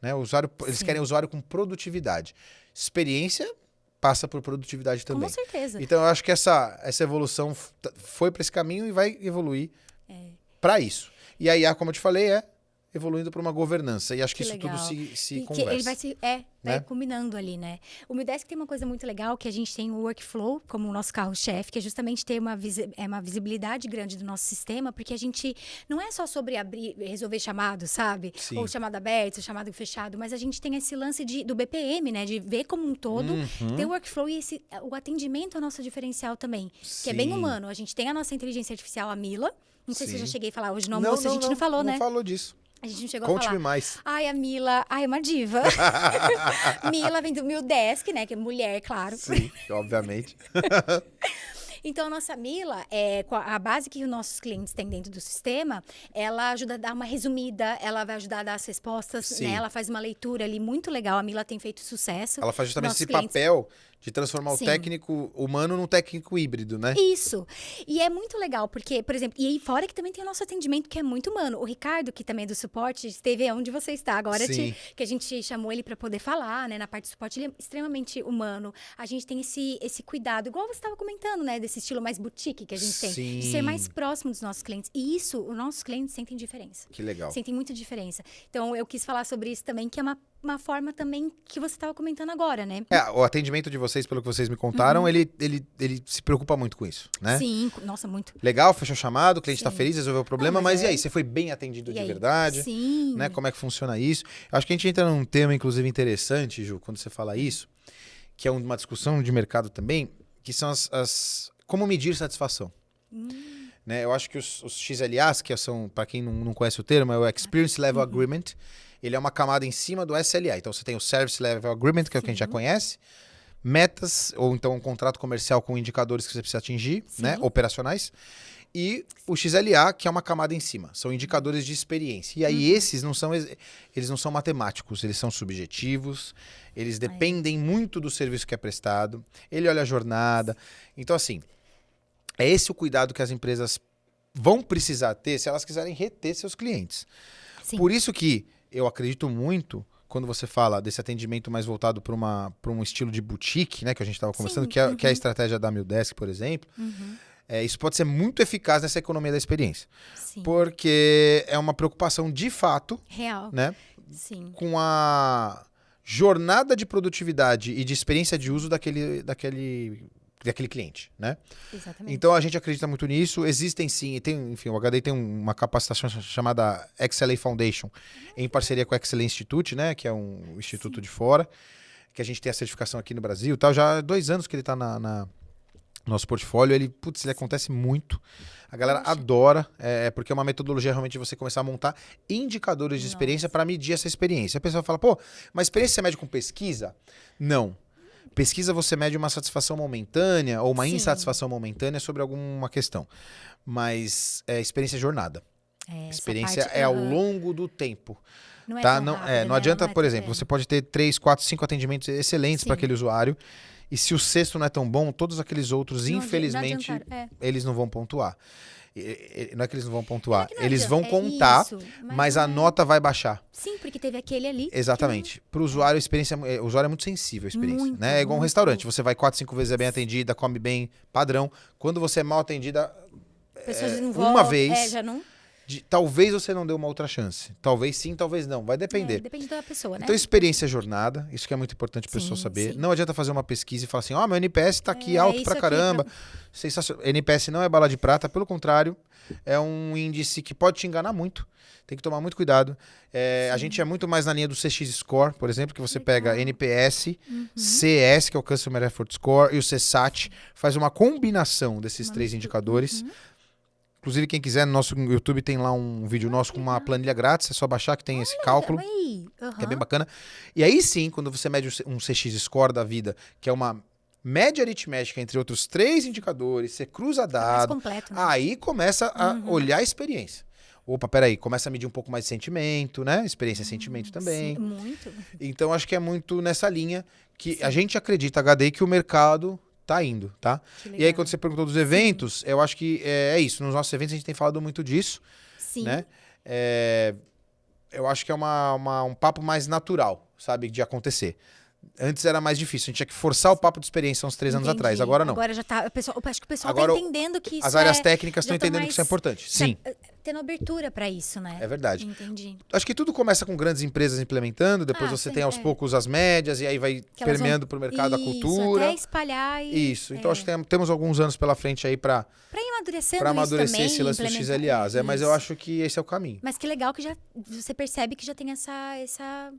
Né? O usuário, eles Sim. querem o usuário com produtividade. Experiência passa por produtividade também. Com certeza. Então eu acho que essa evolução foi para esse caminho e vai evoluir para isso. E a IA, como eu te falei, é evoluindo para uma governança. E acho que isso legal. tudo se Que conversa. ele vai né? combinando ali, né? O Mildesk tem uma coisa muito legal, que a gente tem o workflow como o nosso carro-chefe, que é justamente ter uma visibilidade grande do nosso sistema, porque a gente não é só sobre abrir, resolver chamado, sabe? Sim. Ou chamado aberto, ou chamado fechado, mas a gente tem esse lance do BPM, né? De ver como um todo, ter o workflow e o atendimento é o nosso diferencial também, que é bem humano. A gente tem a nossa inteligência artificial, a Mila. Não sei se eu já cheguei a falar hoje no almoço, a gente não falou, né? Não falou disso. A gente não chegou a falar. Conte-me mais. Ai, a Mila. Ai, é uma diva. Mila vem do Mildesk, né? Que é mulher, claro. Sim, obviamente. Então, a nossa Mila, a base que os nossos clientes têm dentro do sistema, ela ajuda a dar uma resumida, ela vai ajudar a dar as respostas, né? Ela faz uma leitura ali muito legal. A Mila tem feito sucesso. Ela faz justamente esse clientes... papel de transformar o técnico humano num técnico híbrido, né? Isso. E é muito legal, porque, por exemplo, e aí fora que também tem o nosso atendimento, que é muito humano. O Ricardo, que também é do suporte, esteve onde você está agora, que a gente chamou ele para poder falar, né? Na parte do suporte, ele é extremamente humano. A gente tem esse cuidado, igual você estava comentando, né? Desse estilo mais boutique que a gente tem. De ser mais próximo dos nossos clientes. E isso, os nossos clientes sentem diferença. Que legal. Sentem muita diferença. Então, eu quis falar sobre isso também, que é uma forma também que você estava comentando agora, né? O atendimento de vocês, pelo que vocês me contaram, ele se preocupa muito com isso, né? Sim, nossa, muito. Legal, fechou o chamado, o cliente está feliz, resolveu o problema, mas e aí? Você foi bem atendido de verdade? Sim. Né? Como é que funciona isso? Eu acho que a gente entra num tema, inclusive, interessante, Ju, quando você fala isso, que é uma discussão de mercado também, que são como medir satisfação. Né? Eu acho que os XLAs, que são, para quem não conhece o termo, é o Experience Level Agreement. Ele é uma camada em cima do SLA. Então, você tem o Service Level Agreement, que é o que a gente já conhece. Metas, ou então um contrato comercial com indicadores que você precisa atingir, né? Operacionais. E o XLA, que é uma camada em cima. São indicadores de experiência. E aí, eles não são matemáticos, eles são subjetivos. Eles dependem muito do serviço que é prestado. Ele olha a jornada. Então, assim, é esse o cuidado que as empresas vão precisar ter se elas quiserem reter seus clientes. Sim. Por isso que eu acredito muito quando você fala desse atendimento mais voltado para um estilo de boutique, né, que a gente estava conversando, que é a estratégia da Mildesk, por exemplo. Isso pode ser muito eficaz nessa economia da experiência. Sim. Porque é uma preocupação de fato, real, né, sim, com a jornada de produtividade e de experiência de uso daquele cliente, né? Exatamente. Então a gente acredita muito nisso. Existem sim, enfim, o HD tem uma capacitação chamada XLA Foundation, em parceria com o XLA Institute, né? Que é um instituto de fora, que a gente tem a certificação aqui no Brasil. Tá? Já há 2 anos que ele está no nosso portfólio. Ele acontece muito. A galera adora, porque é uma metodologia realmente de você começar a montar indicadores de experiência para medir essa experiência. A pessoa fala, pô, mas experiência você mede com pesquisa? Não. Pesquisa você mede uma satisfação momentânea ou uma insatisfação momentânea sobre alguma questão. Mas experiência é jornada. Experiência é ao longo do tempo. Não é tá? tão rápido, não adianta, por exemplo, você pode ter 3, 4, 5 atendimentos excelentes para aquele usuário. E se o sexto não é tão bom, todos aqueles outros, infelizmente, eles não vão pontuar. Não é que eles não vão pontuar, eles vão contar, isso, mas a nota vai baixar. Sim, porque teve aquele ali. Exatamente. Para o usuário, o usuário é muito sensível à experiência. Muito, né? É igual um muito. restaurante. Você vai 4, 5 vezes, é bem atendida, come bem, padrão. Quando você é mal atendida, Pessoas não uma voltam, vez, já não... talvez você não dê uma outra chance. Talvez sim, talvez não. Vai depender. Depende da pessoa, né? Então, experiência é jornada. Isso que é muito importante a pessoa saber. Sim. Não adianta fazer uma pesquisa e falar assim, meu NPS tá aqui alto pra caramba. Sensacional. NPS não é bala de prata, pelo contrário, é um índice que pode te enganar muito. Tem que tomar muito cuidado. A gente é muito mais na linha do CX Score, por exemplo, que você pega NPS, CS, que é o Customer Effort Score, e o CSAT. Faz uma combinação desses 3 indicadores. Inclusive, quem quiser, no nosso YouTube tem lá um vídeo nosso com uma planilha grátis. É só baixar que tem esse cálculo, que é bem bacana. E aí sim, quando você mede um CX Score da vida, que é uma média aritmética entre outros 3 indicadores, você cruza dado, completo, né? aí começa a olhar a experiência. Opa, peraí, começa a medir um pouco mais de sentimento, né? Experiência é sentimento também. Sim, muito. Então, acho que é muito nessa linha que a gente acredita, HD, que o mercado tá indo, tá? E aí, quando você perguntou dos eventos, eu acho que é isso. Nos nossos eventos, a gente tem falado muito disso. Sim. Né? Eu acho que é um papo mais natural, sabe? De acontecer. Antes era mais difícil, a gente tinha que forçar o papo de experiência uns 3 anos Entendi. atrás, agora não. Agora já tá. Eu acho que o pessoal Agora, tá entendendo que isso As áreas é. técnicas estão já tão entendendo que isso é mais- importante. Sim, Tendo abertura pra isso, né? é verdade. Entendi. Acho que tudo começa com grandes empresas implementando, depois Ah, você sim, tem aos é. poucos as médias, e aí vai Que elas permeando pro mercado a Isso, cultura. até espalhar e. Isso, então acho que temos alguns anos pela frente aí pra Pra ir amadurecendo pra isso amadurecer também, esse lance dos implementar- XLAs. Mas eu Isso. acho que esse é o caminho. Mas que legal que já você percebe que já tem essa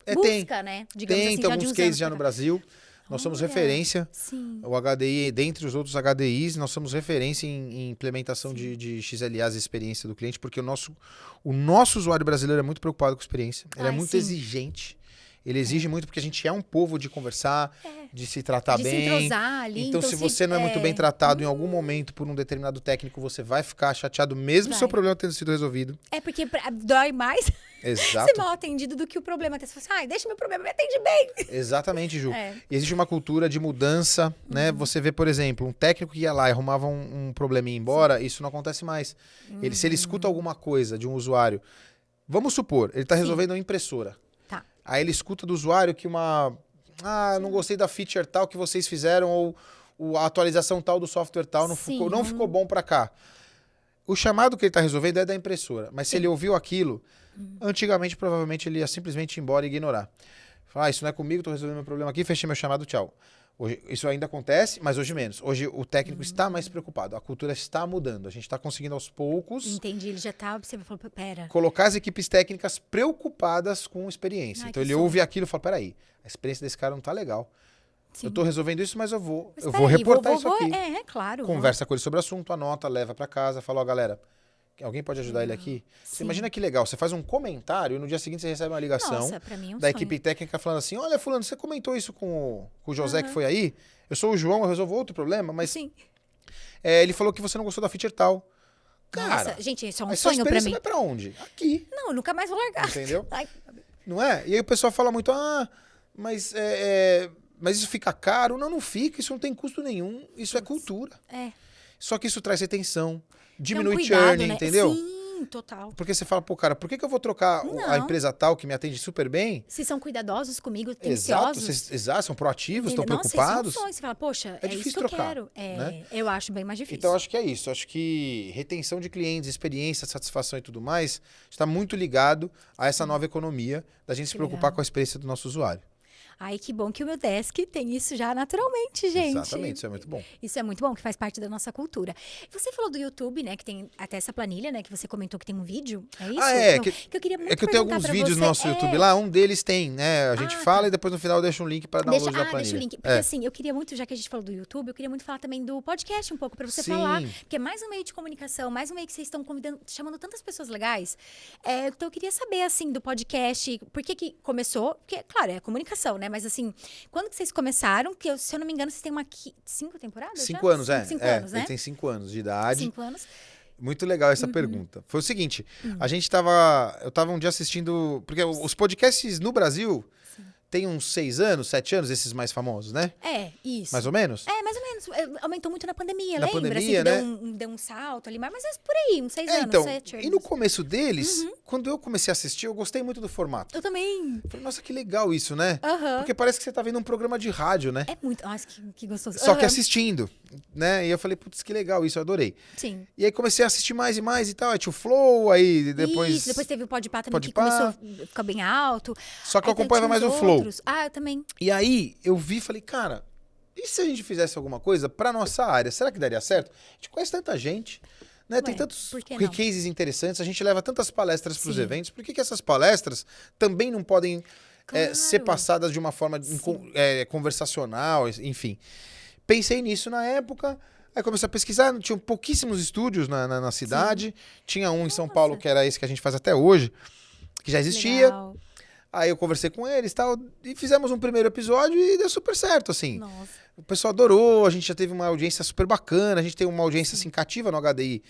Tem, busca, né? Digamos tem assim, já de alguns uns cases anos já pra no cá. Brasil. Nós somos Olha, referência. Sim. O HDI, dentre os outros HDIs, nós somos referência em implementação de XLAs e experiência do cliente, porque o nosso usuário brasileiro é muito preocupado com a experiência. Ele é Ai, muito sim. exigente. Ele exige muito porque a gente é um povo de conversar, de se tratar De bem. se entrosar ali. Então, se você não é muito bem tratado em algum momento por um determinado técnico, você vai ficar chateado, mesmo seu Vai. problema tendo sido resolvido. É porque dói mais ser Exato. mal atendido do que o problema. Até você fala assim, ai, deixa meu problema, me atende bem. Exatamente, Ju. É. E existe uma cultura de mudança, né? Você vê, por exemplo, um técnico que ia lá e arrumava um problema e ia embora, isso não acontece mais. Se ele escuta alguma coisa de um usuário, vamos supor, ele está Sim. resolvendo uma impressora. Tá. Aí ele escuta do usuário que não gostei da feature tal que vocês fizeram, ou a atualização tal do software tal não Sim. ficou bom para cá. O chamado que ele está resolvendo é da impressora, mas se ele ouviu aquilo, antigamente provavelmente ele ia simplesmente ir embora e ignorar. Falar, isso não é comigo, estou resolvendo meu problema aqui, fechei meu chamado, tchau. Hoje, isso ainda acontece, mas hoje menos. Hoje o técnico está mais preocupado, a cultura está mudando, a gente está conseguindo aos poucos Entendi, ele já tá observando, falou, pera. colocar as equipes técnicas preocupadas com experiência. Ai, Então que ele sonho. ouve aquilo e fala, peraí, a experiência desse cara não tá legal. Sim. Eu tô resolvendo isso, mas eu Mas vou peraí, reportar isso aqui. É, claro. Conversa com ele sobre o assunto, anota, leva pra casa, fala, ó, galera, alguém pode ajudar ele aqui? Você Sim. imagina que legal, você faz um comentário e no dia seguinte você recebe uma ligação Nossa, pra mim é um da sonho. equipe técnica falando assim, olha, fulano, você comentou isso com o José que foi aí? Eu sou o João, eu resolvo outro problema, mas Sim. ele falou que você não gostou da feature tal. Cara, Nossa, gente, isso é um a sua sonho pra experiência mim. vai pra onde? Aqui, Não, eu nunca mais vou largar. entendeu? Ai, Não é? E aí o pessoal fala muito, mas, mas isso fica caro. Não, não fica, isso não tem custo nenhum. Isso é cultura. é. Só que isso traz retenção, É um diminui cuidado, churn, né? entendeu? Sim, total. Porque você fala, pô, cara, por que eu vou trocar a Não. empresa tal que me atende super bem? Se são cuidadosos comigo, Exato, atenciosos. exato, são proativos, estão Entendeu? Nossa, preocupados. isso é um sonho. Você fala, poxa, É é, isso difícil que eu trocar, quero. É, né? eu acho bem mais difícil. Então, acho que é isso. Acho que retenção de clientes, experiência, satisfação e tudo mais está muito ligado a essa nova economia da gente se preocupar legal. com a experiência do nosso usuário. Ai, que bom que o meu desk tem isso já naturalmente, gente. Exatamente, isso é muito bom. Isso é muito bom, que faz parte da nossa cultura. Você falou do YouTube, né? Que tem até essa planilha, né? Que você comentou que tem um vídeo. É isso? Que eu queria muito É que eu tenho perguntar alguns pra vídeos você. no nosso YouTube lá, um deles tem, né? A gente fala tá. e depois no final eu deixo um link para download da planilha. Deixa o link. Porque assim, eu queria muito, já que a gente falou do YouTube, eu queria muito falar também do podcast um pouco, pra você Sim. falar. Porque é mais um meio de comunicação, mais um meio que vocês estão convidando, chamando tantas pessoas legais. Então eu queria saber, assim, do podcast, por que começou? Porque, claro, é comunicação, né? Mas assim, quando que vocês começaram? Que se eu não me engano, vocês têm 5 temporadas? 5 já? anos, 5 anos, né? Ele tem 5 anos de idade. 5 anos. Muito legal essa pergunta. Foi o seguinte, eu tava um dia assistindo, porque os podcasts no Brasil tem uns 6 anos, 7 anos, esses mais famosos, né? É, isso. Mais ou menos? Mais ou menos. Aumentou muito na pandemia, Na lembra? pandemia, assim, que né? deu um salto ali, mas é por aí, uns 6 anos, Então, 7 anos. e no começo deles, quando eu comecei a assistir, eu gostei muito do formato. Eu também. Falei, nossa, que legal isso, né? Aham. Porque parece que você tá vendo um programa de rádio, né? É muito. Nossa, que gostoso. Só que Aham. assistindo, né? E eu falei, putz, que legal isso, eu adorei. Sim. E aí comecei a assistir mais e mais e tal. Aí tinha o Flow, aí depois... Isso, depois teve o Podpah também, que Podpah. começou a ficar bem alto. Só que eu Aí acompanhava tinha mais uns o Flow. outros. Eu também. E aí eu vi e falei, cara, e se a gente fizesse alguma coisa pra nossa área? Será que daria certo? A gente conhece tanta gente, né? Tem Ué, tantos por que não? cases interessantes, a gente leva tantas palestras pros Sim. eventos. Por que essas palestras também não podem Claro. ser passadas de uma forma conversacional, enfim? Pensei nisso na época. Aí comecei a pesquisar, tinham pouquíssimos estúdios na cidade. Tinha um em São Paulo, que era esse que a gente faz até hoje, que já existia. Legal. Aí eu conversei com eles tal, e fizemos um primeiro episódio e deu super certo, assim. Nossa. O pessoal adorou, a gente já teve uma audiência super bacana, a gente tem uma audiência assim cativa no HDI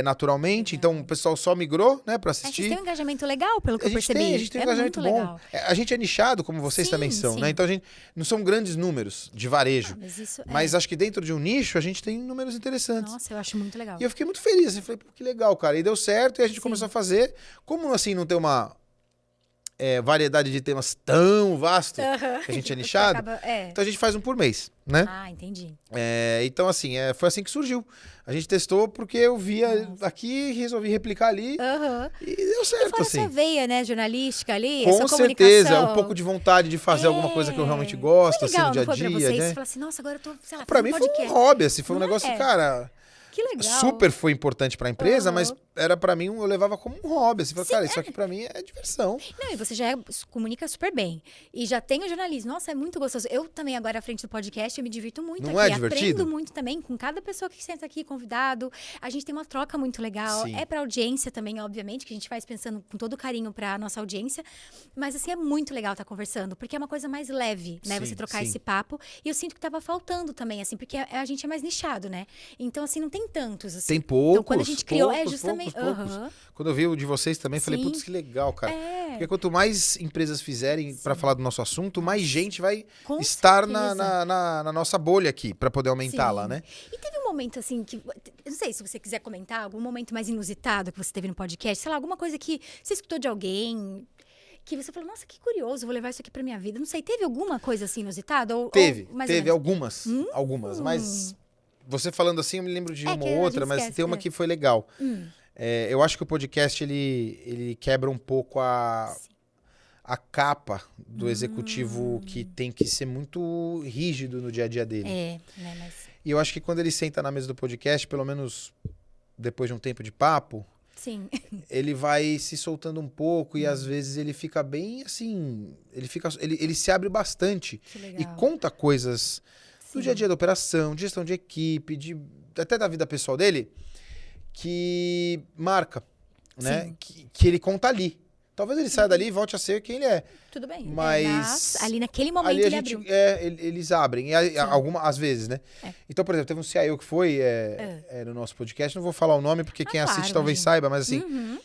naturalmente, então o pessoal só migrou, né, pra Vocês assistir. têm um engajamento legal, pelo que A eu gente percebi. a gente tem um é engajamento muito bom. legal. A gente é nichado, como vocês Sim, também são, sim. né? Então a gente não são grandes números de varejo, Mas isso mas acho que dentro de um nicho a gente tem números interessantes. Nossa, eu acho muito legal. E eu fiquei muito feliz, assim, falei, pô, que legal, cara. E deu certo, e a gente Sim. começou a fazer. Como assim não ter uma variedade de temas tão vasto que a gente é nichado. Acaba. Então a gente faz um por mês, né? Ah, entendi. Então, assim, foi assim que surgiu. A gente testou porque eu via aqui, resolvi replicar ali e deu E certo, fora assim. essa veia, né, jornalística ali, Com essa certeza, comunicação. um pouco de vontade de fazer alguma coisa que eu realmente gosto, Foi legal, assim, no dia a não foi pra dia, vocês? né? Você fala assim, nossa, agora eu tô, sei lá, Pra fazendo mim foi um podcast. hobby, assim, foi um Não negócio, é? cara, Que legal. super foi importante pra empresa, mas Aham. era pra mim, eu levava como um hobby, assim, falei, cara, isso aqui pra mim é diversão. Não, e você já comunica super bem. E já tem o jornalismo. Nossa, é muito gostoso. Eu também, agora à frente do podcast, eu me divirto muito Não aqui. é divertido? Aprendo muito também com cada pessoa que senta aqui, convidado. A gente tem uma troca muito legal. Sim. É pra audiência também, obviamente, que a gente faz pensando com todo carinho pra nossa audiência. Mas, assim, é muito legal estar conversando, porque é uma coisa mais leve, né? Sim, Você trocar sim. esse papo. E eu sinto que tava faltando também, assim, porque a gente é mais nichado, né? Então, assim, não tem tantos, assim. Tem poucos, Então, quando a gente criou, poucos, justamente. poucos. Aham. Quando eu vi o de vocês também, falei, Sim. putz, que legal, cara. É. Porque quanto mais empresas fizerem pra falar do nosso assunto, mais gente vai Com estar certeza. na nossa bolha aqui, pra poder aumentá-la, Sim. né? E teve um momento assim que. Eu não sei se você quiser comentar, algum momento mais inusitado que você teve no podcast, sei lá, alguma coisa que você escutou de alguém. Que você falou, nossa, que curioso, vou levar isso aqui pra minha vida. Não sei, teve alguma coisa assim inusitada? Teve, ou mais ou teve menos? algumas, mas você falando assim, eu me lembro de uma que ou a outra, gente mas esquece, tem uma é. que foi legal. Eu acho que o podcast, ele quebra um pouco a capa do executivo que tem que ser muito rígido no dia a dia dele. É, né, mas. E eu acho que quando ele senta na mesa do podcast, pelo menos depois de um tempo de papo, Sim. ele vai se soltando um pouco e às vezes ele fica bem assim, ele se abre bastante Que legal. e conta coisas do Sim. dia a dia da operação, de gestão de equipe, até da vida pessoal dele, que marca, né? Sim. Que ele conta ali. Talvez ele saia dali e volte a ser quem ele é. Tudo bem. Mas ali naquele momento Ali a ele gente, abriu. eles abrem, às vezes, né? É. Então, por exemplo, teve um CIO que foi no nosso podcast, não vou falar o nome porque quem claro, assiste talvez imagina. saiba, mas assim,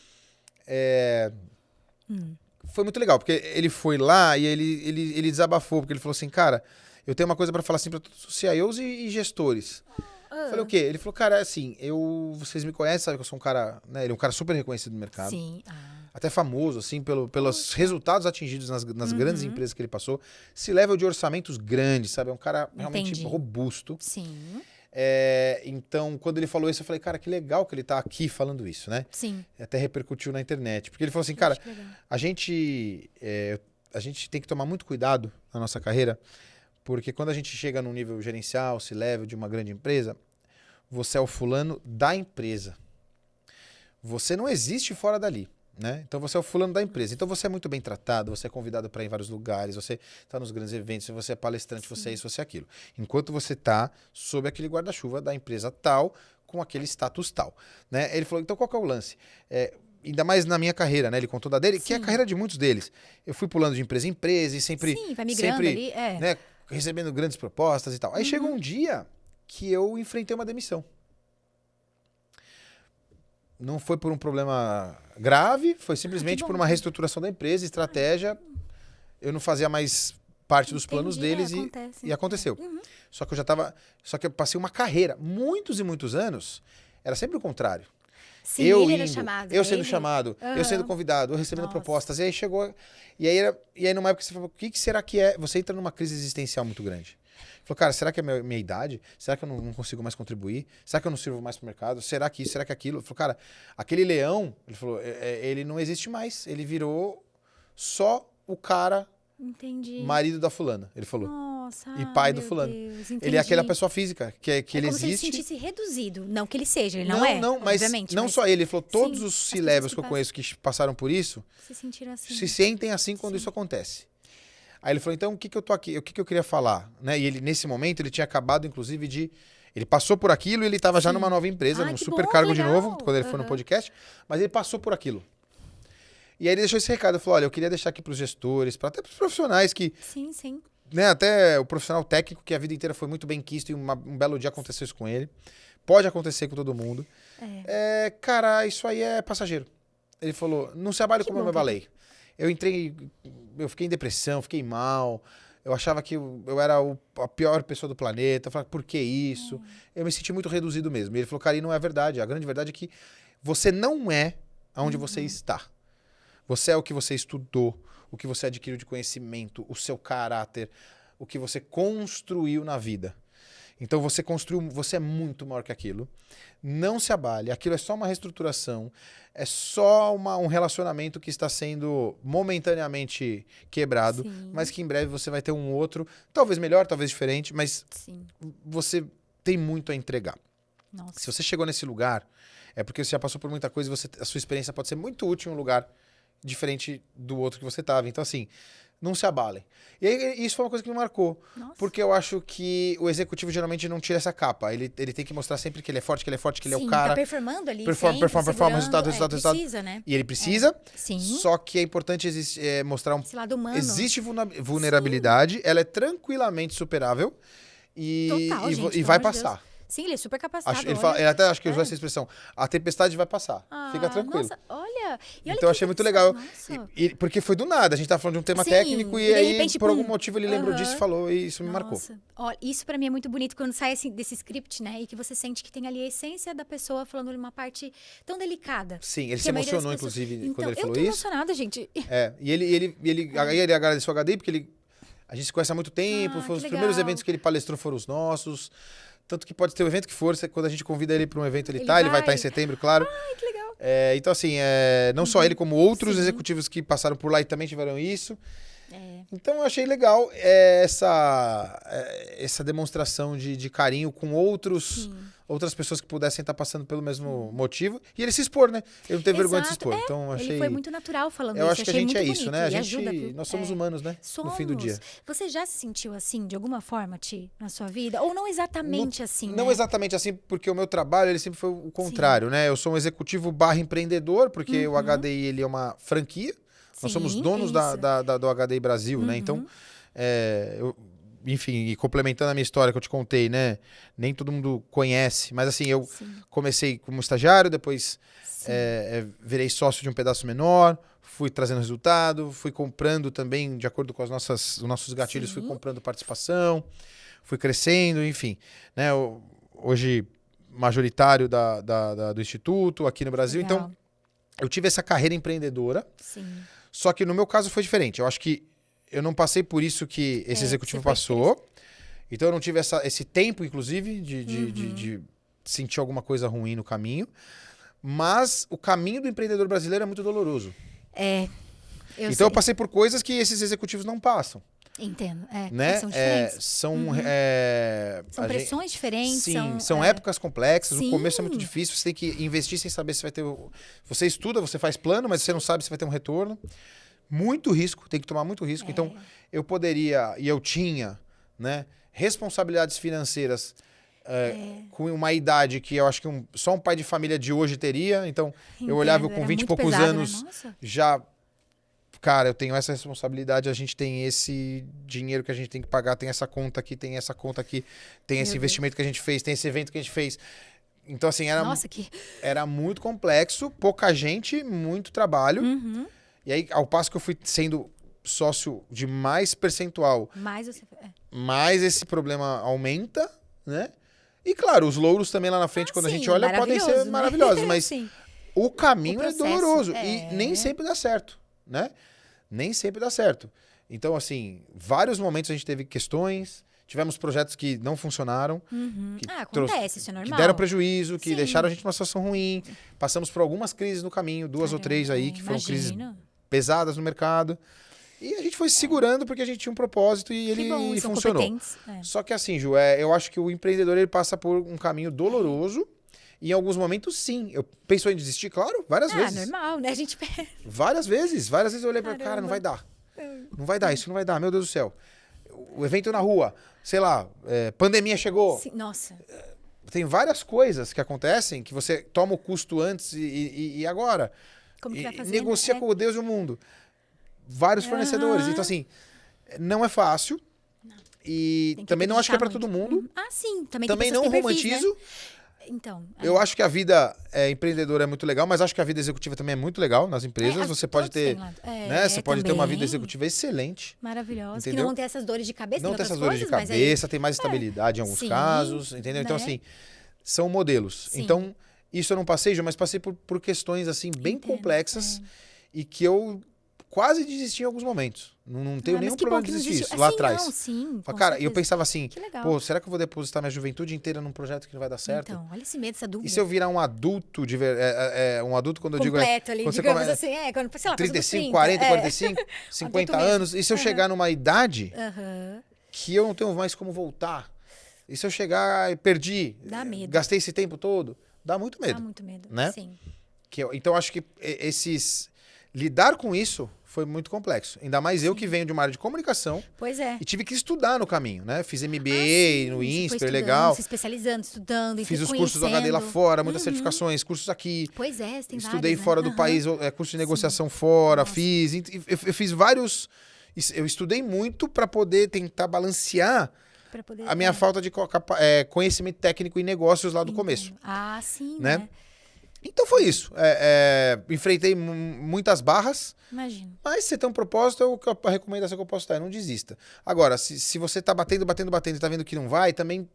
Uhum. foi muito legal, porque ele foi lá e ele desabafou, porque ele falou assim, cara, eu tenho uma coisa pra falar assim pra todos os CIOs e gestores. Eu falei, o quê? Ele falou, cara, assim, vocês me conhecem, sabe que eu sou um cara, né? Ele é um cara super reconhecido no mercado. Sim. Até famoso, assim, pelos resultados atingidos nas grandes empresas que ele passou. Se level de orçamentos grandes, sabe? É um cara realmente Entendi. robusto. Sim. Então, quando ele falou isso, eu falei, cara, que legal que ele tá aqui falando isso, né? Sim. Até repercutiu na internet. Porque ele falou assim, cara, Que legal. a gente tem que tomar muito cuidado na nossa carreira, porque quando a gente chega num nível gerencial, se level de uma grande empresa, você é o fulano da empresa. Você não existe fora dali. Né? Então você é o fulano da empresa. Então você é muito bem tratado, você é convidado para ir em vários lugares, você está nos grandes eventos, você é palestrante, você é isso, você é aquilo. Enquanto você está sob aquele guarda-chuva da empresa tal, com aquele status tal. Né? Ele falou, então qual que é o lance? Ainda mais na minha carreira, né? Ele contou da dele, que é a carreira de muitos deles. Eu fui pulando de empresa em empresa e sempre... Sim, vai migrando sempre, ali, né, recebendo grandes propostas e tal. Aí chegou um dia que eu enfrentei uma demissão. Não foi por um problema grave, foi simplesmente bom, por uma reestruturação da empresa, estratégia. Eu não fazia mais parte dos planos Entendi, deles acontece. e aconteceu. Só que eu passei uma carreira, muitos e muitos anos, era sempre o contrário. Sim, eu ele era indo, chamado. eu sendo ele- chamado, eu sendo convidado, eu recebendo Nossa. propostas. E aí chegou. E aí numa época você falou, o que será que é? Você entra numa crise existencial muito grande. Falou, cara, será que é minha idade? Será que eu não consigo mais contribuir? Será que eu não sirvo mais pro mercado? Será que isso? Será que aquilo? Ele falou, cara, aquele leão, ele falou, ele não existe mais. Ele virou só o cara, Entendi. marido da fulana, ele falou. Nossa, E pai do meu fulano. Deus, Ele é entendi. aquela pessoa física, que ele como se ele existe. se sentisse reduzido. Não que ele seja, ele não é, Não, mas obviamente. não mas só ele. Ele falou, todos Sim, os as C-levels pessoas que eu que conheço que passaram por isso, se sentiram assim. se sentem assim quando isso acontece. Aí ele falou, então o que eu tô aqui, o que eu queria falar? Né? E ele, nesse momento, ele tinha acabado, inclusive, ele passou por aquilo e ele estava já numa nova empresa, Ai, num que super bom, cargo que de legal. novo, quando ele foi no podcast, mas ele passou por aquilo. E aí ele deixou esse recado, ele falou, olha, eu queria deixar aqui para os gestores, até para os profissionais que, Sim, sim. né, até o profissional técnico que a vida inteira foi muito bem quisto e um belo dia aconteceu isso com ele. Pode acontecer com todo mundo. Cara, isso aí é passageiro. Ele falou, não se abale como eu me abalei. Eu fiquei em depressão, fiquei mal. Eu achava que eu era a pior pessoa do planeta. Eu falei, por que isso? Eu me senti muito reduzido mesmo. E ele falou, cara, e não é verdade. A grande verdade é que você não é onde você está. Você é o que você estudou, o que você adquiriu de conhecimento, o seu caráter, o que você construiu na vida. Então você construiu, você é muito maior que aquilo. Não se abale, aquilo é só uma reestruturação, é só um relacionamento que está sendo momentaneamente quebrado, Sim. mas que em breve você vai ter um outro, talvez melhor, talvez diferente, mas Sim. você tem muito a entregar. Nossa. Se você chegou nesse lugar, é porque você já passou por muita coisa e a sua experiência pode ser muito útil em um lugar diferente do outro que você estava. Então, assim, não se abalem. E aí, isso foi uma coisa que me marcou. Nossa. Porque eu acho que o executivo geralmente não tira essa capa. Ele tem que mostrar sempre que ele é forte, que ele é forte, que ele é o cara. Tá performando ali Performa, resultado. Precisa, né? E ele precisa. Sim. Só que é importante mostrar Esse lado humano. Existe vulnerabilidade, ela é tranquilamente superável Total, gente, e pelo vai amor de passar. Deus. Sim, ele é super capacitado. Ele até acho que usou essa expressão. A tempestade vai passar. Fica tranquilo. Nossa, olha. Então eu achei muito legal. Nossa. Porque foi do nada. A gente tá falando de um tema Sim, técnico e e de aí, repente, por pum. algum motivo, ele lembrou disso e falou, e isso me marcou. Nossa. Olha, isso pra mim é muito bonito quando sai assim, desse script, né? E que você sente que tem ali a essência da pessoa falando de uma parte tão delicada. Sim, ele Que se a maioria das emocionou, pessoas- inclusive, Então, quando ele eu falou tô isso. emocionada, gente. E ele agradeceu a HD porque a gente se conhece há muito tempo, Ah, foi que os primeiros legal. eventos que ele palestrou foram os nossos. Tanto que pode ter o evento que for, quando a gente convida ele para um evento, ele vai vai. estar em setembro, claro. Ai, que legal. Então, assim, não só ele, como outros Sim. executivos que passaram por lá e também tiveram isso. É. Então, eu achei legal essa demonstração de carinho com outras pessoas que pudessem estar passando pelo mesmo motivo. E ele se expor, né? Ele não teve vergonha de se expor. Então, eu achei... Ele foi muito natural falando Eu isso. acho que a achei gente muito é isso, bonito. né? E ajuda, viu? Nós somos humanos, né? Somos. No fim do dia. Você já se sentiu assim, de alguma forma, Ti, na sua vida? Ou não exatamente assim, Não né? exatamente assim, porque o meu trabalho ele sempre foi o contrário, né? Eu sou um executivo / empreendedor, porque o HDI ele é uma franquia. Nós somos Sim, donos isso. do HDI Brasil, né? Então, enfim, e complementando a minha história que eu te contei, né? Nem todo mundo conhece, mas assim, eu comecei como estagiário, depois virei sócio de um pedaço menor, fui trazendo resultado, fui comprando também, de acordo com os nossos gatilhos, fui comprando participação, fui crescendo, enfim. Né? Hoje, majoritário do Instituto aqui no Brasil. Legal. Então, eu tive essa carreira empreendedora, Sim. só que no meu caso foi diferente. Eu acho que eu não passei por isso que esse executivo você foi passou. Então, eu não tive esse tempo, inclusive, de sentir alguma coisa ruim no caminho. Mas o caminho do empreendedor brasileiro é muito doloroso. Eu passei por coisas que esses executivos não passam. Entendo. Né? São diferentes. São Pressões diferentes. Sim, são épocas complexas. Sim. O começo é muito difícil. Você tem que investir sem saber se vai ter... Você estuda, você faz plano, mas você não sabe se vai ter um retorno. Muito risco, tem que tomar muito risco. Então, eu poderia, e eu tinha, né, responsabilidades financeiras com uma idade que eu acho que só um pai de família de hoje teria. Então, eu olhava com 20 e poucos pesado, anos, né? Nossa. já... Cara, eu tenho essa responsabilidade, a gente tem esse dinheiro que a gente tem que pagar, tem essa conta aqui, tem essa conta aqui, tem esse investimento que a gente fez, tem esse evento que a gente fez. Então, assim, era muito complexo, pouca gente, muito trabalho. E aí, ao passo que eu fui sendo sócio de mais percentual, mais esse problema aumenta, né? E, claro, os louros também lá na frente, quando a gente olha, podem ser maravilhosos, mas o caminho é doloroso e nem sempre dá certo, né? Nem sempre dá certo. Então, assim, vários momentos a gente teve questões, tivemos projetos que não funcionaram. Que acontece, isso é normal. Que deram prejuízo, que Sim. deixaram a gente numa situação ruim. Passamos por algumas crises no caminho, 2 ou 3 aí, que foram crises pesadas no mercado. E a gente foi se segurando porque a gente tinha um propósito e ele funcionou. Só que assim, Ju, eu acho que o empreendedor ele passa por um caminho doloroso. E em alguns momentos, sim. Eu pensou em desistir, claro, várias vezes. Normal, né? A gente... Várias vezes eu olhei pra cara, não vai dar. Não vai dar, isso não vai dar, meu Deus do céu. O evento na rua, sei lá, pandemia chegou. Sim, nossa. Tem várias coisas que acontecem que você toma o custo antes e agora. Como que vai fazer? Negocia com o Deus e o mundo. Vários fornecedores. Então, assim, não é fácil. E também não acho que é pra todo mundo. Sim. Também não romantizo. Né? Então, eu acho que a vida empreendedora é muito legal, mas acho que a vida executiva também é muito legal nas empresas. Você pode ter, né? Você pode ter uma vida executiva excelente. Maravilhosa. Entendeu? Que não vão ter essas dores de cabeça. Não ter essas dores de cabeça, tem mais estabilidade em alguns casos, entendeu? Né? Então, assim, são modelos. Sim. Então, isso eu não passei, mas passei por questões, assim, bem complexas. e que eu quase desisti em alguns momentos. Não tenho nenhum mas que problema bom de que não desistir desistiu. isso, lá Sim, atrás. não, sim, com Cara, eu certeza. pensava assim, Que legal. pô, será que eu vou depositar minha juventude inteira num projeto que não vai dar certo? Então, olha esse medo, essa dúvida. E se eu virar um adulto, um adulto quando eu digo... Completo ali, quando você digamos come- assim, quando, sei lá, 35, 30, 40, 45, 50 mesmo. anos. E se eu chegar numa idade Aham. que eu não tenho mais como voltar? E se eu chegar e perdi? Dá medo. Gastei esse tempo todo? Dá muito medo. Dá muito medo, né? sim. Então, acho que lidar com isso foi muito complexo. Ainda mais eu que venho de uma área de comunicação Pois é. e tive que estudar no caminho, né? Fiz MBA Sim, no você foi INSPER, estudando, legal. se especializando, estudando, Fiz e os cursos do HD lá conhecendo. fora, muitas certificações, cursos aqui. Pois é, você tem Estudei vários, né? fora do Aham. país, curso de negociação fora, Nossa. fiz. Eu fiz vários. Eu estudei muito para poder tentar balancear Pra poder, a minha falta de conhecimento técnico em negócios lá do começo. Ah, sim, Né? né? Então foi isso. Enfrentei muitas barras, Imagino. mas se você tem um propósito, a recomendação que eu posso dar é não desista. Agora, se você tá batendo e tá vendo que não vai, também.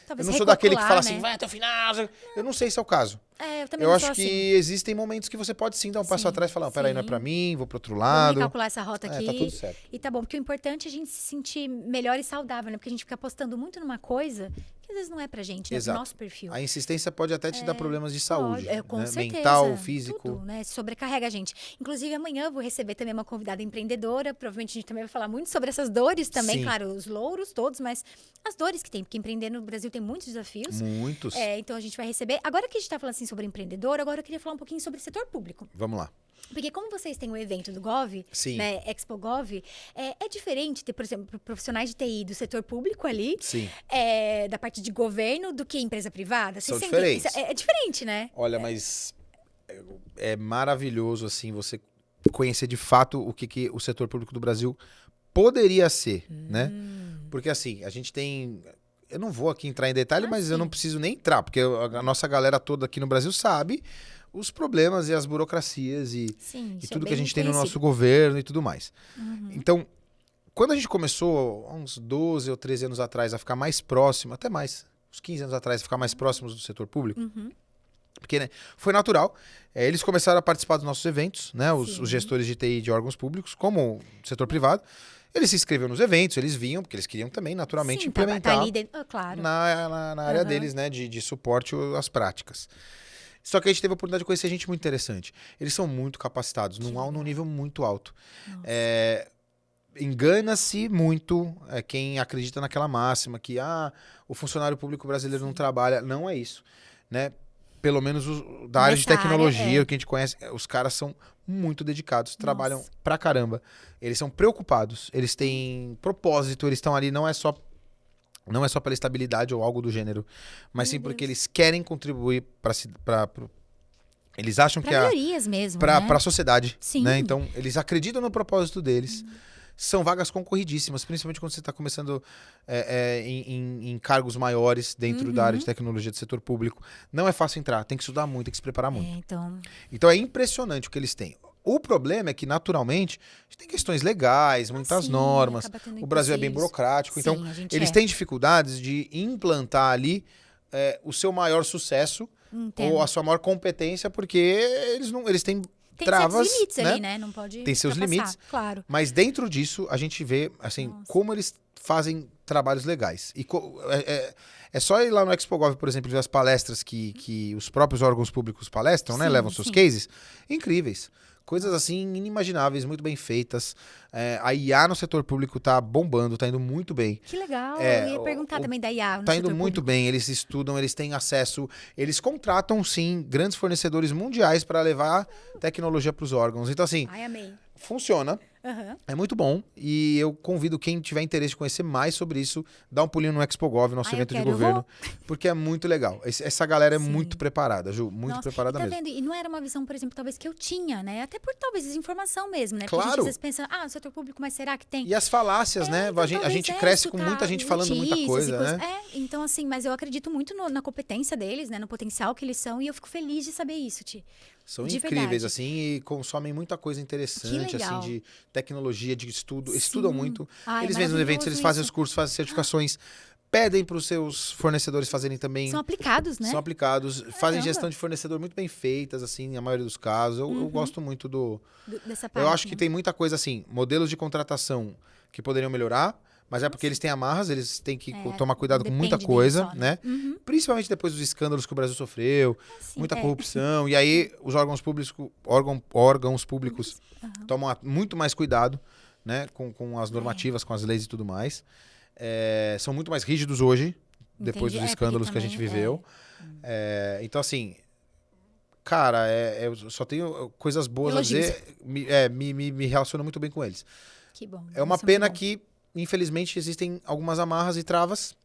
Talvez Eu não sou daquele que fala recalcular, assim, né? vai até o final. Eu não sei se é o caso. Eu também Eu não acho sou que assim. existem momentos que você pode sim dar um passo Sim, atrás e falar, peraí, não é sim. pra mim, vou pro outro Vamos lado. recalcular essa rota aqui. Tá tudo certo. E tá bom, porque o importante é a gente se sentir melhor e saudável, né? Porque a gente fica apostando muito numa coisa que às vezes não é pra gente, né? Pro Exato. nosso perfil. A insistência pode até te dar problemas de saúde, Pode, com né? certeza. Mental, físico. Tudo, né? Sobrecarrega a gente. Inclusive, amanhã eu vou receber também uma convidada empreendedora. Provavelmente a gente também vai falar muito sobre essas dores também. Sim. Claro, os louros todos, mas as dores que tem. Porque empreender no Brasil tem muitos desafios. Muitos. Então a gente vai receber. Agora que a gente tá falando assim sobre empreendedor, agora eu queria falar um pouquinho sobre o setor público. Vamos lá. Porque como vocês têm o evento do Gov, Sim. né, Expo Gov, é diferente ter, por exemplo, profissionais de TI do setor público ali, Sim. da parte de governo, do que empresa privada? São Vocês sentem- diferentes. É diferente, né? Olha, mas é maravilhoso, assim, você conhecer de fato o que o setor público do Brasil poderia ser, né? Porque, assim, a gente tem... Eu não vou aqui entrar em detalhe, mas eu sim. não preciso nem entrar, porque a nossa galera toda aqui no Brasil sabe os problemas e as burocracias Sim, e isso tudo é que a bem gente tem no nosso conhecido. governo e tudo mais. Então, quando a gente começou, há uns 12 ou 13 anos atrás, a ficar mais próximo, até mais, uns 15 anos atrás, a ficar mais próximos do setor público, porque né, foi natural, eles começaram a participar dos nossos eventos, né, os gestores de TI de órgãos públicos, como o setor privado, eles se inscreviam nos eventos, eles vinham, porque eles queriam também, naturalmente, Sim, implementar tá ali dentro, claro. na área deles, né, de suporte às práticas. Só que a gente teve a oportunidade de conhecer gente muito interessante. Eles são muito capacitados, num nível muito alto. Engana-se muito quem acredita naquela máxima que o funcionário público brasileiro não trabalha. Não é isso, né? Pelo menos da área de Nessa tecnologia, área, o que a gente conhece, os caras são muito dedicados, trabalham pra caramba. Eles são preocupados, eles têm propósito, eles estão ali não é só pela estabilidade ou algo do gênero, mas sim porque eles querem contribuir eles acham Pra que melhorias mesmo, para né? a sociedade, Sim. né? Então, eles acreditam no propósito deles. São vagas concorridíssimas, principalmente quando você está começando em cargos maiores dentro da área de tecnologia do setor público. Não é fácil entrar, tem que estudar muito, tem que se preparar muito. Então, Então, é impressionante o que eles têm. O problema é que, naturalmente, a gente tem questões legais, muitas sim, normas. acaba tendo O Brasil é bem empecilhos. burocrático. Sim, Então, a gente eles têm dificuldades de implantar ali o seu maior sucesso Entendo. ou a sua maior competência, porque eles têm Tem travas, certos limites né? ali, né? Não pode Tem seus ultrapassar, limites. claro. Mas dentro disso, a gente vê assim, como eles fazem trabalhos legais. E é só ir lá no ExpoGov, por exemplo, ver as palestras que os próprios órgãos públicos palestram, né? Sim, Levam seus sim. cases. Incríveis. Coisas assim inimagináveis, muito bem feitas. A IA no setor público tá bombando, tá indo muito bem. Que legal. É, Eu ia perguntar também da IA no Tá indo setor muito público. bem, eles estudam, eles têm acesso, eles contratam sim grandes fornecedores mundiais para levar tecnologia para os órgãos. Então assim, Ai, amei. funciona. Aham. É muito bom e eu convido quem tiver interesse em conhecer mais sobre isso, dá um pulinho no ExpoGov, nosso Eu evento de quero, eu governo, porque é muito legal. Essa galera é Sim. muito preparada, Ju, muito Nossa, preparada e tá mesmo. vendo? E não era uma visão, por exemplo, talvez que eu tinha, né? Até por talvez desinformação mesmo, né? Porque a gente Claro. às vezes pensa, no setor público, mas será que tem? E as falácias, né? Então, A gente talvez cresce com escutar muita gente falando muita notícias e coisa, né? Então assim, mas eu acredito muito na competência deles, né? No potencial que eles são e eu fico feliz de saber isso, Ti. São de incríveis, verdade. assim, e consomem muita coisa interessante, assim, legal. de tecnologia, de estudo. Sim. Estudam muito. Ai, Eles vêm nos eventos, maravilhoso eles fazem isso. os cursos, fazem certificações. pedem para os seus fornecedores fazerem também. São aplicados, né? São aplicados, fazem Caramba. gestão de fornecedor muito bem feitas, assim, na maioria dos casos. Eu gosto muito Dessa parte. Eu acho que né? tem muita coisa assim, modelos de contratação que poderiam melhorar, mas é porque eles têm amarras, eles têm que tomar cuidado com muita depende coisa, deles só, né? Principalmente depois dos escândalos que o Brasil sofreu, Sim, muita corrupção, e aí os órgãos públicos tomam muito mais cuidado, né, com as normativas, com as leis e tudo mais. São muito mais rígidos hoje, depois Entendi. dos escândalos que a gente viveu. Então, assim, cara, eu só tenho coisas boas Elogios. a dizer. Me relaciono muito bem com eles. Que bom. É uma isso pena muito bom. que, infelizmente, existem algumas amarras e travas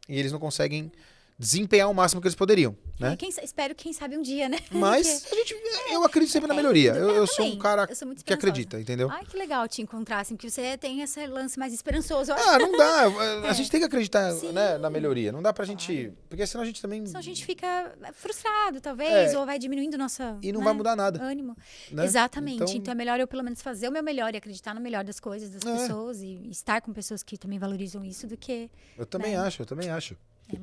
e eles não conseguem desempenhar o máximo que eles poderiam, né? Espero, quem sabe, um dia, né? Mas eu acredito sempre na melhoria. Eu sou um também. cara Eu sou muito que esperançosa. acredita, entendeu? Ai, que legal te encontrar, assim, porque você tem esse lance mais esperançoso. Eu acho. Ah, não dá. A gente tem que acreditar, né, na melhoria. Não dá pra gente... Porque senão a gente também... Senão a gente fica frustrado, talvez, ou vai diminuindo nossa E não vai mudar nada. ânimo. Né? Exatamente. Então é melhor eu, pelo menos, fazer o meu melhor e acreditar no melhor das coisas, das pessoas, e estar com pessoas que também valorizam isso, do que... Eu também acho. É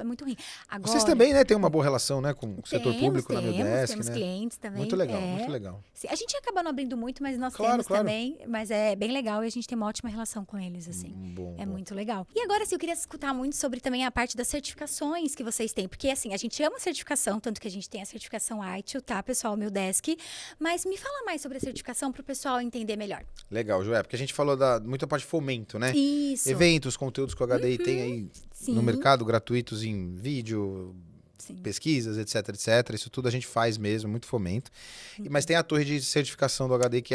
muito ruim. Agora, Vocês também, né, têm uma boa relação, né, com o setor público na Mildesk, temos né? clientes também. Muito legal. Sim, a gente acaba não abrindo muito, mas nós Claro, temos claro. também. Mas é bem legal e a gente tem uma ótima relação com eles, assim. Bom. Muito legal. E agora, assim, eu queria escutar muito sobre também a parte das certificações que vocês têm. Porque, assim, a gente ama certificação, tanto que a gente tem a certificação ITIL, tá, pessoal, Mildesk. Mas me fala mais sobre a certificação para o pessoal entender melhor. Legal, Joé, porque a gente falou muita parte de fomento, né? Isso. Eventos, conteúdos que o HDI tem aí Sim. no mercado, gratuitos em vídeo, Sim. pesquisas, etc. Isso tudo a gente faz mesmo, muito fomento. Mas tem a torre de certificação do HDI que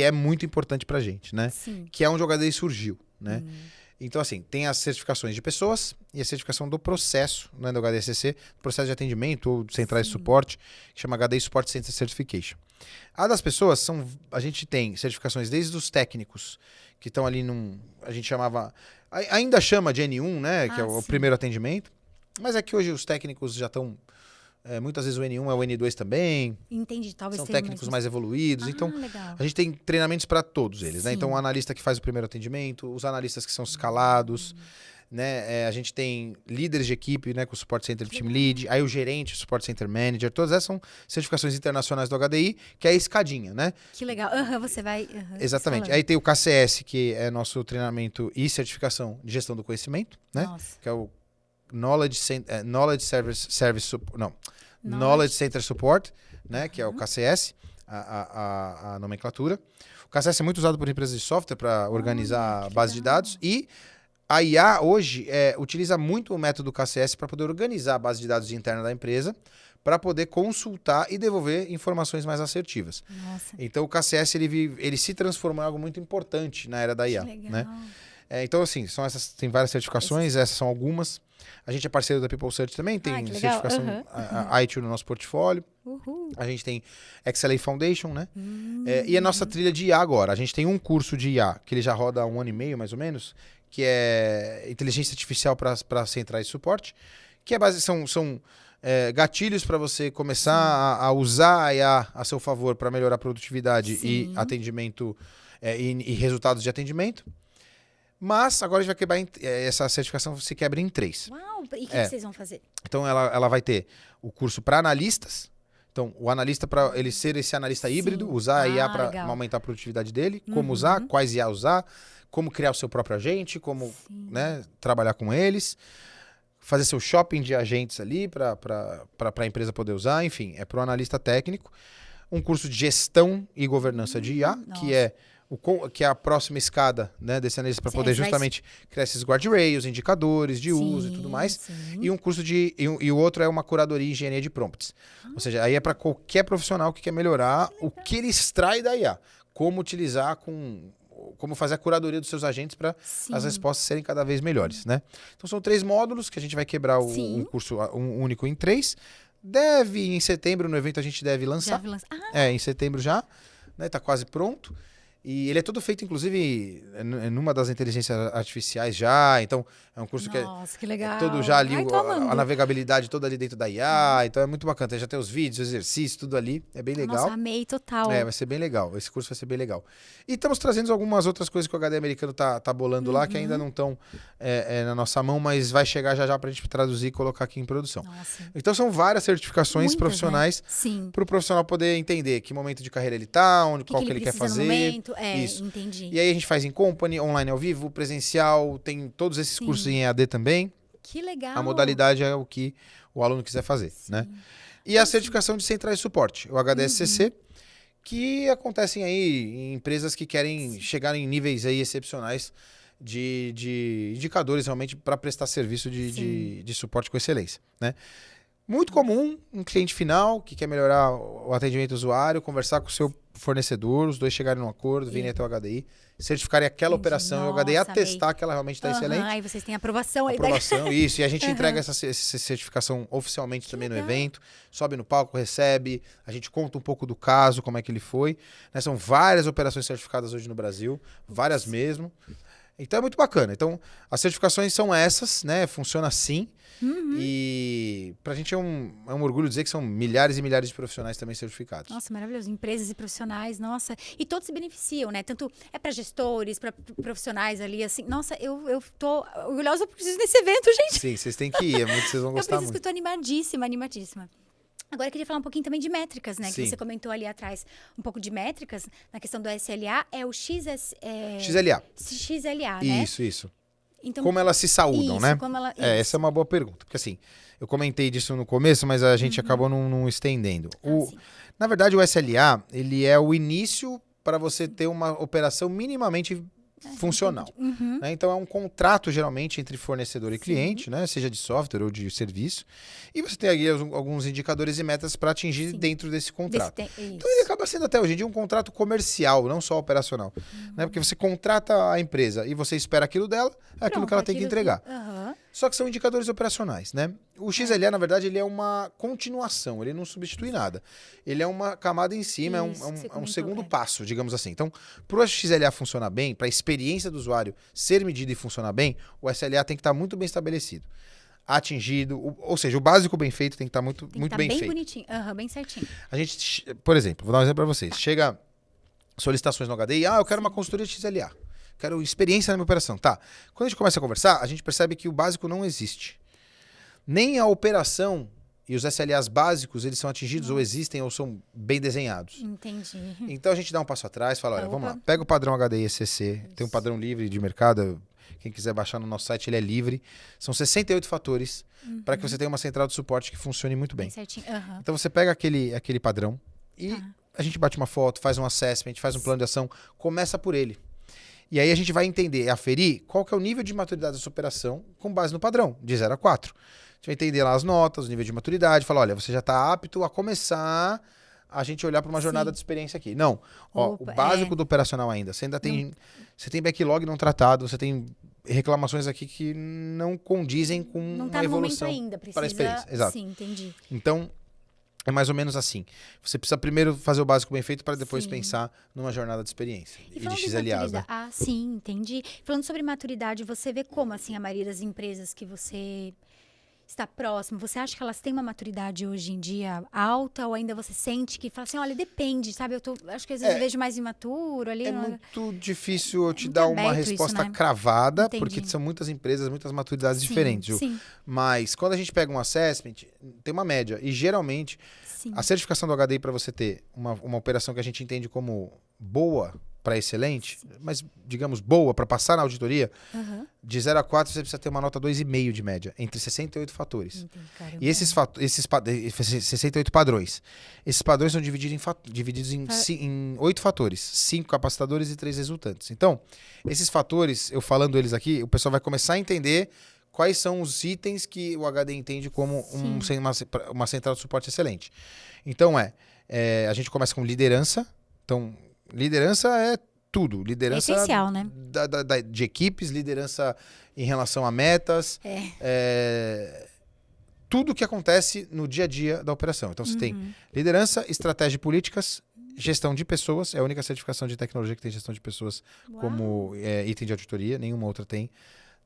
é muito importante pra gente, né? Sim. Que é onde o HDI surgiu, né? Então, assim, tem as certificações de pessoas e a certificação do processo, né, do HDCC, processo de atendimento ou centrais de suporte, que chama HDI Support Center Certification. A das pessoas, a gente tem certificações desde os técnicos, que estão ali a gente chamava, ainda chama de N1, né, que é o sim. primeiro atendimento, mas é que hoje os técnicos já estão, muitas vezes o N1 é o N2 também, Entendi, talvez são tenha técnicos mais evoluídos, então legal. a gente tem treinamentos para todos eles, né? Sim. Então o analista que faz o primeiro atendimento, os analistas que são escalados, né? A gente tem líderes de equipe, né? Com o Support Center Team Lead, aí o gerente, o Support Center Manager, todas essas são certificações internacionais do HDI, que é a escadinha, né? Que legal. Você vai... Exatamente. falando. Aí tem o KCS, que é nosso treinamento e certificação de gestão do conhecimento, né? Nossa. Que é o Knowledge Center Support, né? Que é o KCS, a nomenclatura. O KCS é muito usado por empresas de software para organizar que base de legal. dados e a IA hoje utiliza muito o método KCS para poder organizar a base de dados interna da empresa, para poder consultar e devolver informações mais assertivas. Nossa. Então o KCS ele se transformou em algo muito importante na era da IA, Que legal. né? Então, assim, tem várias certificações, essas são algumas. A gente é parceiro da People Search também, tem que legal. certificação a ITIL no nosso portfólio. Uhul. A gente tem XLA Foundation, né? E a nossa trilha de IA agora. A gente tem um curso de IA, que ele já roda há 1 ano e meio, mais ou menos, que é Inteligência Artificial para Centrais de Suporte, que são gatilhos para você começar a usar a IA a seu favor para melhorar a produtividade e atendimento e resultados de atendimento. Mas agora a gente vai quebrar, essa certificação se quebra em 3. Uau, e o que vocês vão fazer? Então ela vai ter o curso para analistas. Então, o analista, para ele ser esse analista híbrido, usar a IA para legal. aumentar a produtividade dele, como usar, quais IA usar, como criar o seu próprio agente, como trabalhar com eles, fazer seu shopping de agentes ali para a empresa poder usar, enfim, é para o analista técnico. Um curso de gestão e governança de IA, que é a próxima escada, né, desse analista para poder justamente criar esses guardrails, indicadores de uso e tudo mais. E um curso e o outro é uma curadoria e engenharia de prompts. Ou seja, aí é para qualquer profissional que quer melhorar o que ele extrai da IA. Como utilizar como fazer a curadoria dos seus agentes para as respostas serem cada vez melhores, né? Então são 3 módulos que a gente vai quebrar um curso único em 3. Em setembro, no evento, a gente deve lançar. Já vi lançar. Em setembro já, né? Tá quase pronto. E ele é todo feito, inclusive, numa das inteligências artificiais já. Então, é um curso Nossa, que legal. é todo já ali, Ai, tô amando. a navegabilidade toda ali dentro da IA. Então, é muito bacana. Já tem os vídeos, os exercícios, tudo ali. É bem legal. Nossa, amei total. Vai ser bem legal. Esse curso vai ser bem legal. E estamos trazendo algumas outras coisas que o HD americano tá bolando lá, que ainda não estão na nossa mão, mas vai chegar já pra gente traduzir e colocar aqui em produção. Nossa. Então, são várias certificações Muitas, profissionais, né? Sim. para o profissional poder entender que momento de carreira ele tá, qual que ele quer precisa no fazer. momento. Isso. Entendi. E aí a gente faz em company, online ao vivo, presencial, tem todos esses cursos em EAD também. Que legal. A modalidade é o que o aluno quiser fazer, né? E a certificação de centrais de suporte, o HDSCC, que acontecem aí em empresas que querem chegar em níveis aí excepcionais de indicadores realmente para prestar serviço de suporte com excelência, né? Muito comum, um cliente final que quer melhorar o atendimento do usuário, conversar com o seu fornecedor, os dois chegarem num acordo, virem até o HDI, certificarem aquela operação e o HDI atestar que ela realmente está excelente. Aí vocês têm aprovação. Aprovação, isso. E a gente entrega essa certificação oficialmente também no evento, sobe no palco, recebe, a gente conta um pouco do caso, como é que ele foi. Né? São várias operações certificadas hoje no Brasil, várias mesmo. Então é muito bacana. Então, as certificações são essas, né? Funciona assim. E pra gente é um orgulho dizer que são milhares e milhares de profissionais também certificados. Nossa, maravilhoso. Empresas e profissionais, nossa. E todos se beneficiam, né? Tanto é para gestores, para profissionais ali, assim. Nossa, eu tô orgulhosa por preciso desse evento, gente. Sim, vocês têm que ir. Vocês vão gostar muito. Eu tô animadíssima, animadíssima. Agora eu queria falar um pouquinho também de métricas, né? Sim. Que você comentou ali atrás um pouco de métricas. Na questão do SLA, é o XLA. XLA, né? Isso. Então, como elas se saúdam, né? Essa é uma boa pergunta. Porque assim, eu comentei disso no começo, mas a gente acabou não estendendo. Na verdade, o SLA, ele é o início para você ter uma operação minimamente funcional. Né? Então, é um contrato, geralmente, entre fornecedor e cliente, né? Seja de software ou de serviço. E você tem aí alguns indicadores e metas para atingir dentro desse contrato. Então, ele acaba sendo até hoje em dia um contrato comercial, não só operacional. Né? Porque você contrata a empresa e você espera aquilo dela, é aquilo que ela tem que entregar. Só que são indicadores operacionais, né? O XLA, na verdade, ele é uma continuação, ele não substitui nada. Ele é uma camada em cima, é um segundo passo, digamos assim. Então, para o XLA funcionar bem, para a experiência do usuário ser medida e funcionar bem, o SLA tem que estar muito bem estabelecido. Atingido, ou seja, o básico bem feito tem que estar muito bem feito. Bem bonitinho, bem certinho. A gente, por exemplo, vou dar um exemplo para vocês. Chega solicitações no HDI, eu quero uma consultoria de XLA. Quero experiência na minha operação. Tá. Quando a gente começa a conversar, a gente percebe que o básico não existe. Nem a operação e os SLAs básicos, eles são atingidos ou existem ou são bem desenhados. Entendi. Então a gente dá um passo atrás, fala, olha, vamos lá, pega o padrão HDI SCC, tem um padrão livre de mercado, quem quiser baixar no nosso site, ele é livre. São 68 fatores para que você tenha uma central de suporte que funcione muito bem. Certinho. Então você pega aquele padrão e a gente bate uma foto, faz um assessment, faz um plano de ação, começa por ele. E aí a gente vai entender, aferir qual que é o nível de maturidade dessa operação com base no padrão, de 0 a 4. A gente vai entender lá as notas, o nível de maturidade, falar, olha, você já está apto a começar a gente olhar para uma jornada de experiência aqui. Não, o básico do operacional ainda, você ainda tem, você tem backlog não tratado, você tem reclamações aqui que não condizem com uma evolução ainda, para a experiência. Exato. Sim, entendi. Então, é mais ou menos assim. Você precisa primeiro fazer o básico bem feito para depois pensar numa jornada de experiência. E de XLAs, né? Sim, entendi. Falando sobre maturidade, você vê como, assim, a maioria das empresas que você está próximo, você acha que elas têm uma maturidade hoje em dia alta ou ainda você sente que fala assim, olha, depende, sabe? Acho que às vezes eu vejo mais imaturo ali. Muito difícil eu te dar uma resposta cravada, porque são muitas empresas, muitas maturidades diferentes. Ju. Mas quando a gente pega um assessment, tem uma média. E geralmente, a certificação do HDI para você ter uma operação que a gente entende como boa para excelente, mas digamos boa para passar na auditoria, de 0 a 4 você precisa ter uma nota 2,5 de média, entre 68 fatores. E esses 68 padrões. Esses padrões são divididos em 8 fatores, 5 capacitadores e 3 resultantes. Então, esses fatores, eu falando eles aqui, o pessoal vai começar a entender quais são os itens que o HD entende como uma central de suporte excelente. Então, a gente começa com liderança. Então, liderança é tudo. Liderança é essencial, né? De equipes, liderança em relação a metas. Tudo que acontece no dia a dia da operação. Então, você tem liderança, estratégia e políticas gestão de pessoas. É a única certificação de tecnologia que tem gestão de pessoas como item de auditoria. Nenhuma outra tem.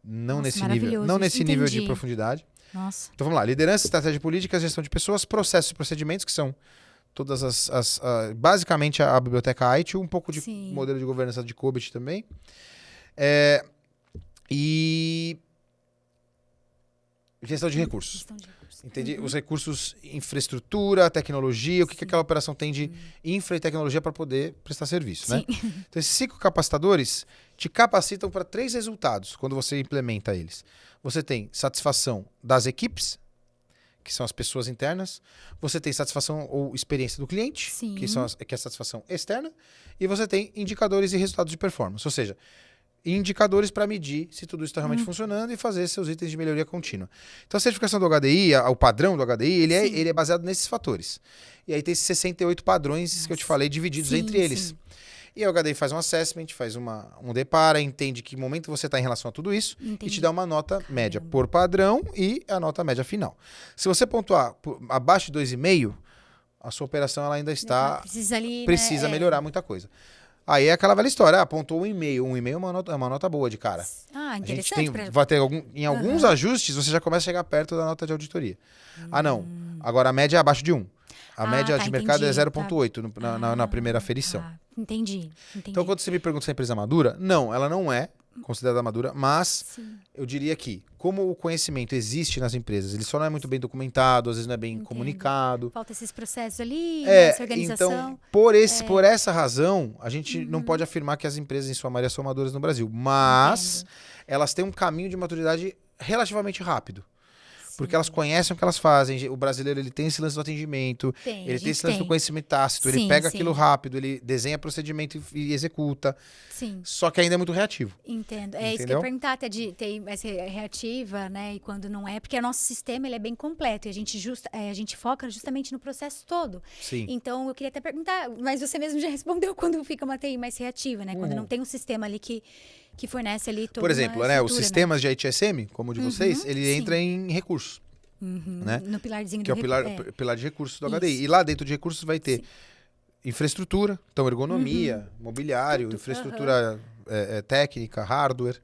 Não nesse nível, não nesse nível de profundidade. Nossa. Então vamos lá. Liderança, estratégia política, gestão de pessoas, processos e procedimentos, que são todas basicamente a biblioteca IT, um pouco de modelo de governança de COBIT também. E gestão de recursos. Entendi? Os recursos, infraestrutura, tecnologia, o que aquela operação tem de infra e tecnologia para poder prestar serviço, né? Então, esses 5 capacitadores te capacitam para 3 resultados quando você implementa eles. Você tem satisfação das equipes, que são as pessoas internas. Você tem satisfação ou experiência do cliente, que é a satisfação externa. E você tem indicadores e resultados de performance. Ou seja, indicadores para medir se tudo isso está realmente funcionando e fazer seus itens de melhoria contínua. Então, a certificação do HDI, o padrão do HDI, ele é baseado nesses fatores. E aí tem esses 68 padrões que eu te falei, divididos entre eles. E o HDI faz um assessment, faz um depara, entende que momento você está em relação a tudo isso e te dá uma nota média por padrão e a nota média final. Se você pontuar abaixo de 2,5, a sua operação ela ainda está... Precisa melhorar muita coisa. Aí é aquela velha história, pontuou 1,5. 1,5 é uma nota boa de cara. Interessante. Vai ter em alguns ajustes, você já começa a chegar perto da nota de auditoria. Não. Agora a média é abaixo de 1. A média de mercado é 0,8 na primeira aferição. Entendi. Então, quando você me pergunta se a empresa é madura, não, ela não é considerada madura, mas eu diria que, como o conhecimento existe nas empresas, ele só não é muito bem documentado, às vezes não é bem comunicado. Falta esses processos ali, essa organização. Então, por essa razão, a gente não pode afirmar que as empresas, em sua maioria, são maduras no Brasil. Mas elas têm um caminho de maturidade relativamente rápido. Porque elas conhecem o que elas fazem. O brasileiro ele tem esse lance do atendimento, ele tem esse lance do conhecimento tácito, ele pega aquilo rápido, ele desenha procedimento e executa. Só que ainda é muito reativo. Entendo. É isso que eu ia perguntar, até de ter mais reativa, né? E quando não é, porque o nosso sistema ele é bem completo e a gente foca justamente no processo todo. Então eu queria até perguntar, mas você mesmo já respondeu quando fica uma TI mais reativa, né? Quando não tem um sistema ali que fornece ali toda Por exemplo, os sistemas de ITSM, como o de vocês, ele entra em recursos. Né? No pilarzinho que é o pilar de recursos do HDI. E lá dentro de recursos vai ter infraestrutura, então ergonomia, mobiliário, infraestrutura técnica, hardware,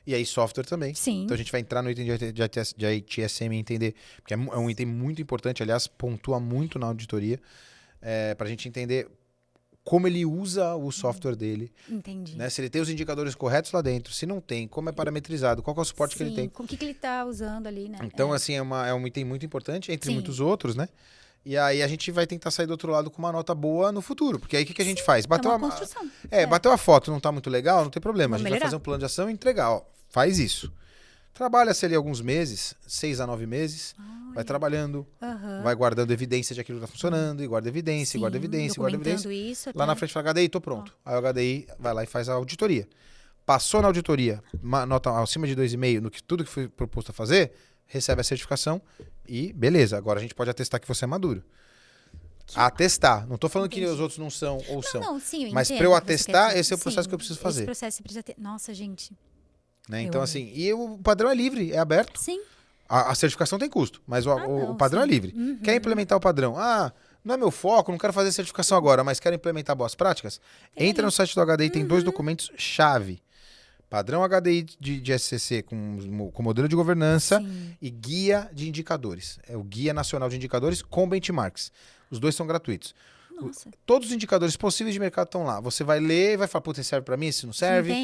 e aí software também. Então a gente vai entrar no item de ITSM e entender, porque é um item muito importante, aliás, pontua muito na auditoria, para a gente entender como ele usa o software dele. Entendi. Né? Se ele tem os indicadores corretos lá dentro, se não tem, como é parametrizado, qual é o suporte que ele tem. Com o que ele está usando ali, né? Então, assim, é um item muito importante, entre muitos outros, né? E aí a gente vai tentar sair do outro lado com uma nota boa no futuro. Porque aí o que a gente faz? Bateu uma construção. Bateu a foto, não tá muito legal, não tem problema. Vamos a gente vai fazer um plano de ação e entregar. Ó, faz isso. Trabalha-se ali alguns meses, 6 a 9 meses, vai trabalhando, vai guardando evidência de aquilo que está funcionando, e guarda evidência, guarda evidência, guarda evidência. Isso, lá na frente fala, HDI, tô pronto. Aí o HDI vai lá e faz a auditoria. Passou na auditoria, uma nota acima de 2,5 no que tudo que foi proposto a fazer, recebe a certificação e beleza, agora a gente pode atestar que você é maduro. Atestar. Não estou falando que os outros não são ou são. Não, sim, mas para eu atestar, esse é o processo que eu preciso fazer. Esse processo você precisa ter. Nossa, gente. Né? Então, assim, e o padrão é livre, é aberto. Sim. A certificação tem custo, mas o padrão é livre. Quer implementar o padrão? Não é meu foco, não quero fazer certificação agora, mas quero implementar boas práticas? Entra no site do HDI, tem 2 documentos-chave. Padrão HDI de SCC com modelo de governança e guia de indicadores. É o Guia Nacional de Indicadores com benchmarks. Os 2 são gratuitos. Todos os indicadores possíveis de mercado estão lá. Você vai ler e vai falar, putz, serve para mim, se não serve.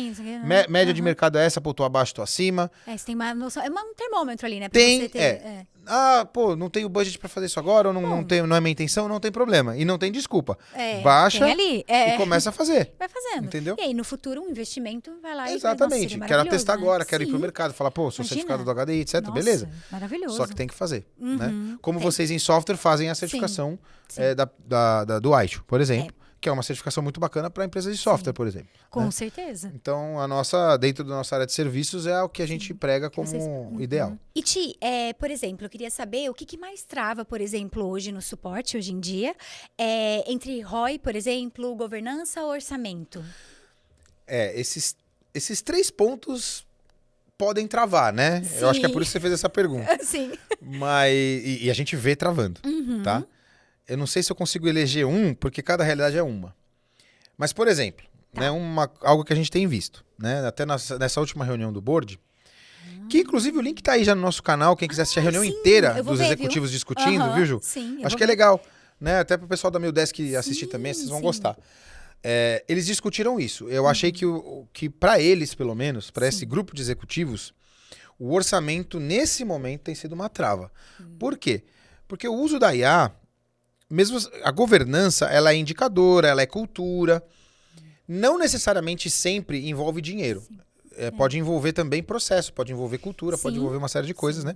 Média de mercado é essa, pô, tô abaixo, tô acima. Você tem uma noção. É um termômetro ali, né? Pra você ter, não tenho budget para fazer isso agora, ou não é minha intenção, não tem problema. E não tem desculpa. Baixa e começa a fazer. Vai fazendo. Entendeu? E aí, no futuro, um investimento vai lá Exatamente. E vai, quero testar agora, quero ir pro mercado. Falar, pô, sou certificado do HDI, etc. Nossa, beleza. Maravilhoso. Só que tem que fazer. Né? Como vocês em software fazem a certificação do ISO, por exemplo. Que é uma certificação muito bacana para empresas de software, por exemplo. Com certeza. Então, dentro da nossa área de serviços, é o que a gente prega como ideal. E Ti, por exemplo, eu queria saber o que mais trava, por exemplo, hoje no suporte, hoje em dia, entre ROI, por exemplo, governança ou orçamento? Esses 3 pontos podem travar, né? Sim. Eu acho que é por isso que você fez essa pergunta. Sim. E a gente vê travando, tá? eu não sei se eu consigo eleger um, porque cada realidade é uma. Mas, por exemplo, né, algo que a gente tem visto, né, até nessa última reunião do board, que inclusive o link tá aí já no nosso canal, quem quiser assistir a reunião inteira dos executivos discutindo, viu, Ju? Sim, acho que é legal, né? Até pro pessoal da Mildesk assistir também, vocês vão gostar. Eles discutiram isso. Eu achei que para eles, pelo menos, para esse grupo de executivos, o orçamento, nesse momento, tem sido uma trava. Por quê? Porque o uso da IA, mesmo a governança, ela é indicadora, ela é cultura. Não necessariamente sempre envolve dinheiro. Pode envolver também processo, pode envolver cultura, pode envolver uma série de coisas, né?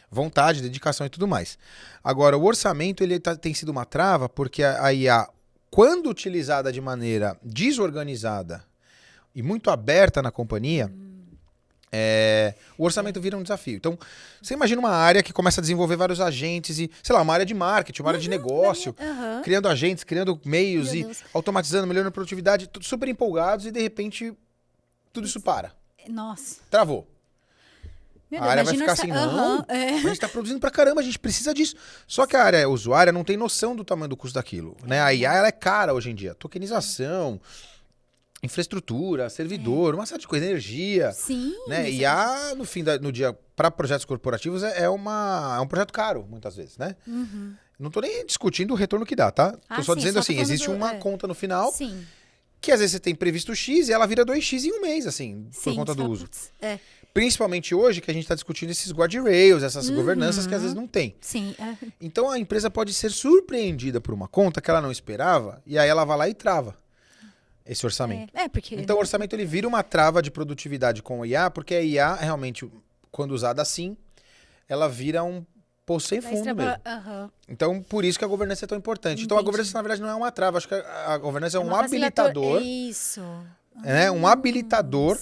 Vontade, dedicação e tudo mais. Agora, o orçamento ele tem sido uma trava porque a IA, quando utilizada de maneira desorganizada e muito aberta na companhia, o orçamento vira um desafio. Então, você imagina uma área que começa a desenvolver vários agentes e, sei lá, uma área de marketing, uma área de negócio, criando agentes, criando meios e automatizando, melhorando a produtividade, tudo super empolgados e, de repente, tudo isso para. Nossa. Travou. Meu A Deus, área vai ficar assim, não, a gente tá produzindo pra caramba, a gente precisa disso. Só que a área usuária não tem noção do tamanho do custo daquilo, né? A IA, ela é cara hoje em dia. Tokenização, infraestrutura, servidor, uma série de coisas, energia. Sim. Né? IA, no dia, para projetos corporativos, é um projeto caro, muitas vezes, né? Não tô nem discutindo o retorno que dá, tá? Tô só dizendo assim, existe uma conta no final que às vezes você tem previsto X e ela vira 2X em um mês, assim, por conta do uso. Principalmente hoje, que a gente tá discutindo esses guardrails, essas governanças que às vezes não tem. Sim. Então a empresa pode ser surpreendida por uma conta que ela não esperava e aí ela vai lá e trava esse orçamento. Porque... Então o orçamento ele vira uma trava de produtividade com a IA, porque a IA realmente, quando usada assim, ela vira um poço sem fundo mesmo. Então por isso que a governança é tão importante. Então a governança na verdade não é uma trava, acho que a governança é um habilitador. Isso. Um habilitador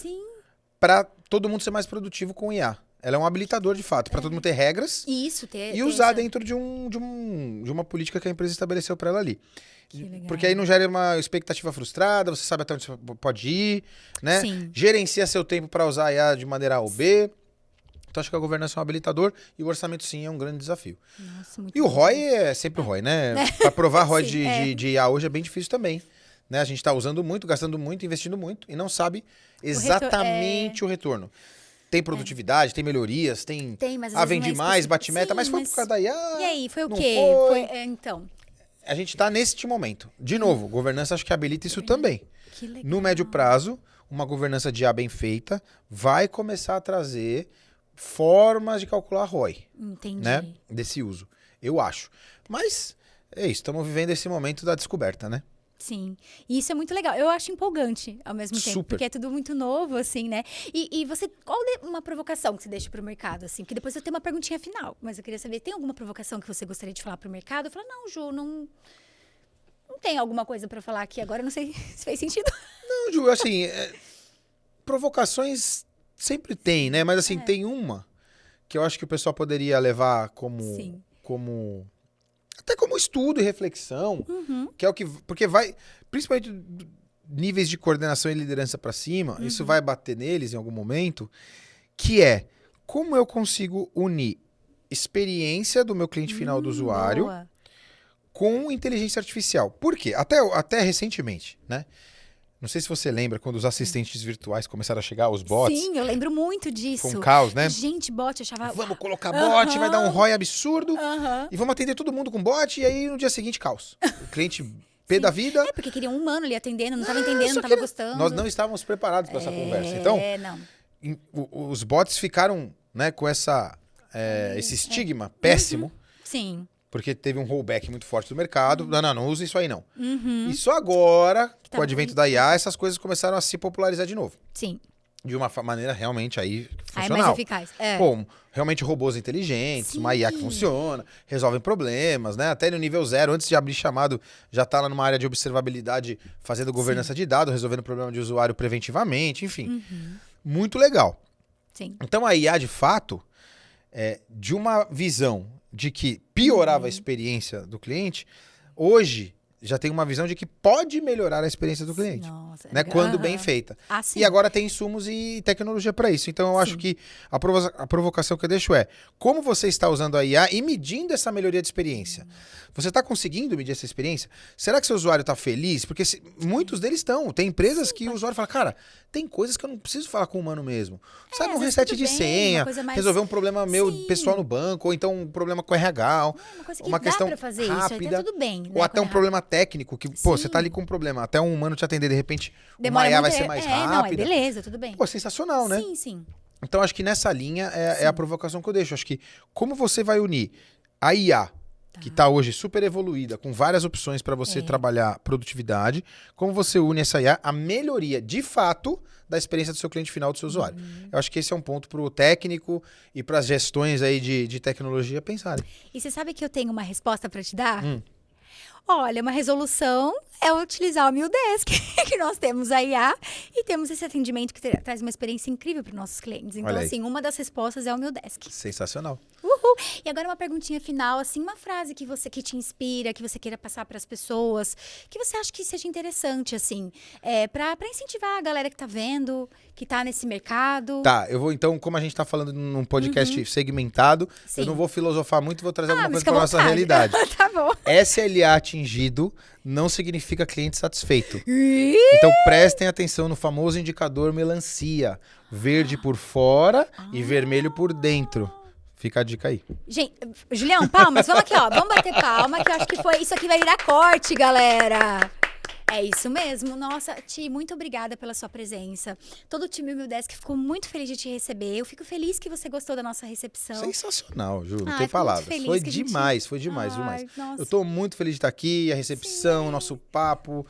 para todo mundo ser mais produtivo com IA. Ela é um habilitador de fato, para todo mundo ter regras e usar dentro de uma política que a empresa estabeleceu para ela ali. Porque aí não gera uma expectativa frustrada, você sabe até onde você pode ir, né? Sim. Gerencia seu tempo para usar a IA de maneira A ou B. Então acho que a governança é um habilitador e o orçamento sim é um grande desafio. Nossa, muito e o ROI é sempre o ROI, né? Para provar ROI de IA hoje é bem difícil também. Né? A gente está usando muito, gastando muito, investindo muito e não sabe exatamente o retorno. Tem produtividade, tem melhorias, tem vendi mais, bate meta, mas foi por causa da IA. E aí, foi o quê? Então. A gente está neste momento. De novo, governança acho que habilita isso também. Que legal. No médio prazo, uma governança de IA bem feita vai começar a trazer formas de calcular ROI. Entendi. Né? Desse uso, eu acho. Mas é isso, estamos vivendo esse momento da descoberta, né? Sim, e isso é muito legal. Eu acho empolgante ao mesmo tempo, Super. porque é tudo muito novo, assim, né? E você, qual é uma provocação que você deixa pro mercado, assim? Porque depois eu tenho uma perguntinha final, mas eu queria saber, tem alguma provocação que você gostaria de falar pro mercado? Eu falo, não, Ju, não tem alguma coisa pra falar aqui agora, eu não sei se fez sentido. Não, Ju, assim, provocações sempre tem, né? Mas assim, tem uma que eu acho que o pessoal poderia levar como até como estudo e reflexão, que é o que... Porque vai... Principalmente níveis de coordenação e liderança para cima, isso vai bater neles em algum momento, que é como eu consigo unir experiência do meu cliente final do usuário com inteligência artificial. Por quê? Até recentemente, né? Não sei se você lembra quando os assistentes virtuais começaram a chegar, os bots. Sim, eu lembro muito disso. Foi um caos, né? Gente, bot, eu achava... Vamos colocar bot, vai dar um ROI absurdo. E vamos atender todo mundo com bot. E aí, no dia seguinte, caos. O cliente pé da vida. Porque queria um humano ali atendendo, não estava entendendo, não estava gostando. Nós não estávamos preparados para essa conversa. Então, os bots ficaram, né, com esse estigma péssimo. Sim. Porque teve um rollback muito forte do mercado. Não use isso aí não. E só agora, com o advento da IA, essas coisas começaram a se popularizar de novo. Sim. De uma maneira realmente aí funcional. Mais eficaz. Pô, realmente robôs inteligentes, uma IA que funciona, resolvem problemas, né? Até no nível 0, antes de abrir chamado, já tá lá numa área de observabilidade, fazendo governança de dados, resolvendo problema de usuário preventivamente, enfim. Muito legal. Sim. Então a IA, de fato, de uma visão de que piorava a experiência do cliente, hoje já tem uma visão de que pode melhorar a experiência do cliente. Nossa, Né? Quando bem feita. Sim. E agora tem insumos e tecnologia para isso. Então eu acho que a provocação que eu deixo é como você está usando a IA e medindo essa melhoria de experiência. Você está conseguindo medir essa experiência? Será que seu usuário está feliz? Porque muitos deles estão. Tem empresas que o usuário fala, cara, tem coisas que eu não preciso falar com o humano mesmo. Sabe, um reset de senha, resolver um problema meu pessoal no banco, ou então um problema com RH, uma questão dá pra fazer rápida, isso, aí tá tudo bem. Ou até um problema técnico, que, pô, você tá ali com um problema, até um humano te atender, de repente, uma IA vai ser mais rápida. Beleza, tudo bem. Pô, sensacional, né? Sim. Então, acho que nessa linha é a provocação que eu deixo. Acho que como você vai unir a IA, que está hoje super evoluída, com várias opções para você trabalhar produtividade, como você une essa IA à melhoria, de fato, da experiência do seu cliente final, do seu usuário. Eu acho que esse é um ponto para o técnico e para as gestões aí de tecnologia pensarem. E você sabe que eu tenho uma resposta para te dar? Olha, uma resolução é utilizar o MilDesk, que nós temos a IA e temos esse atendimento que traz uma experiência incrível para os nossos clientes. Então, assim, uma das respostas é o MilDesk. Sensacional. Uhul! E agora uma perguntinha final, assim, uma frase que te inspira, que você queira passar para as pessoas, que você acha que seja interessante, assim, para incentivar a galera que tá vendo, que tá nesse mercado. Tá, eu vou então, como a gente tá falando num podcast segmentado, eu não vou filosofar muito, vou trazer alguma coisa para nossa realidade. Tá bom. SLA atingido não significa cliente satisfeito. Então prestem atenção no famoso indicador melancia. Verde por fora e vermelho por dentro. Fica a dica aí. Gente, Julião, palmas, vamos aqui, ó. Vamos bater palma, que eu acho que isso aqui vai virar corte, galera. É isso mesmo. Nossa, Ti, muito obrigada pela sua presença. Todo o time MilDesk ficou muito feliz de te receber. Eu fico feliz que você gostou da nossa recepção. Sensacional, Ju. Não tem palavras. Foi demais, demais. Nossa. Eu tô muito feliz de estar aqui, a recepção, nosso papo.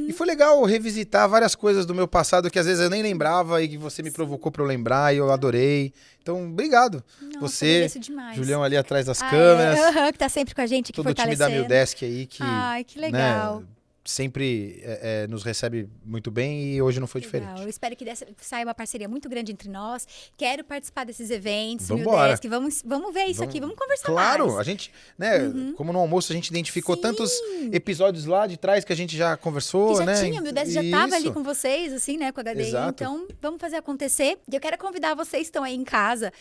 E foi legal revisitar várias coisas do meu passado que às vezes eu nem lembrava e que você me provocou pra eu lembrar e eu adorei. Então, obrigado. Nossa, você, Julião ali atrás das câmeras. Que tá sempre com a gente aqui fortalecendo. Todo o time da MilDesk aí que... Ai, que legal. Né, sempre nos recebe muito bem e hoje não foi diferente. Eu espero que saia uma parceria muito grande entre nós. Quero participar desses eventos, Vambora. MilDesk. Vamos ver isso aqui, vamos conversar claro, mais. A gente, né, como no almoço a gente identificou tantos episódios lá de trás que a gente já conversou, que já né? Tinha, o MilDesk já estava ali com vocês, assim, né, com a HDI. Exato. Então, vamos fazer acontecer. E eu quero convidar vocês que estão aí em casa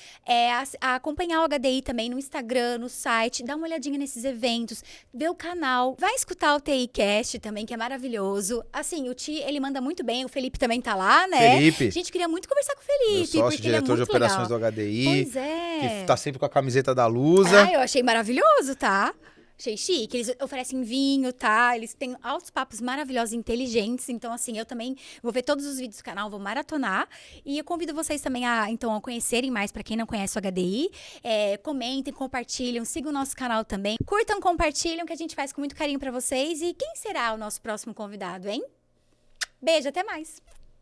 a acompanhar o HDI também no Instagram, no site, dar uma olhadinha nesses eventos, ver o canal, vai escutar o TIcast também, que é maravilhoso. Assim, o Ti, ele manda muito bem, o Felipe também tá lá, né? Felipe. A gente queria muito conversar com o Felipe. Meu sócio, diretor de operações do HDI. Pois é. Que tá sempre com a camiseta da Lusa. Eu achei maravilhoso, tá? Achei chique. Eles oferecem vinho, tá? Eles têm altos papos maravilhosos e inteligentes. Então, assim, eu também vou ver todos os vídeos do canal, vou maratonar. E eu convido vocês também a conhecerem mais, para quem não conhece o HDI. Comentem, compartilhem, sigam o nosso canal também. Curtam, compartilham, que a gente faz com muito carinho para vocês. E quem será o nosso próximo convidado, hein? Beijo, até mais!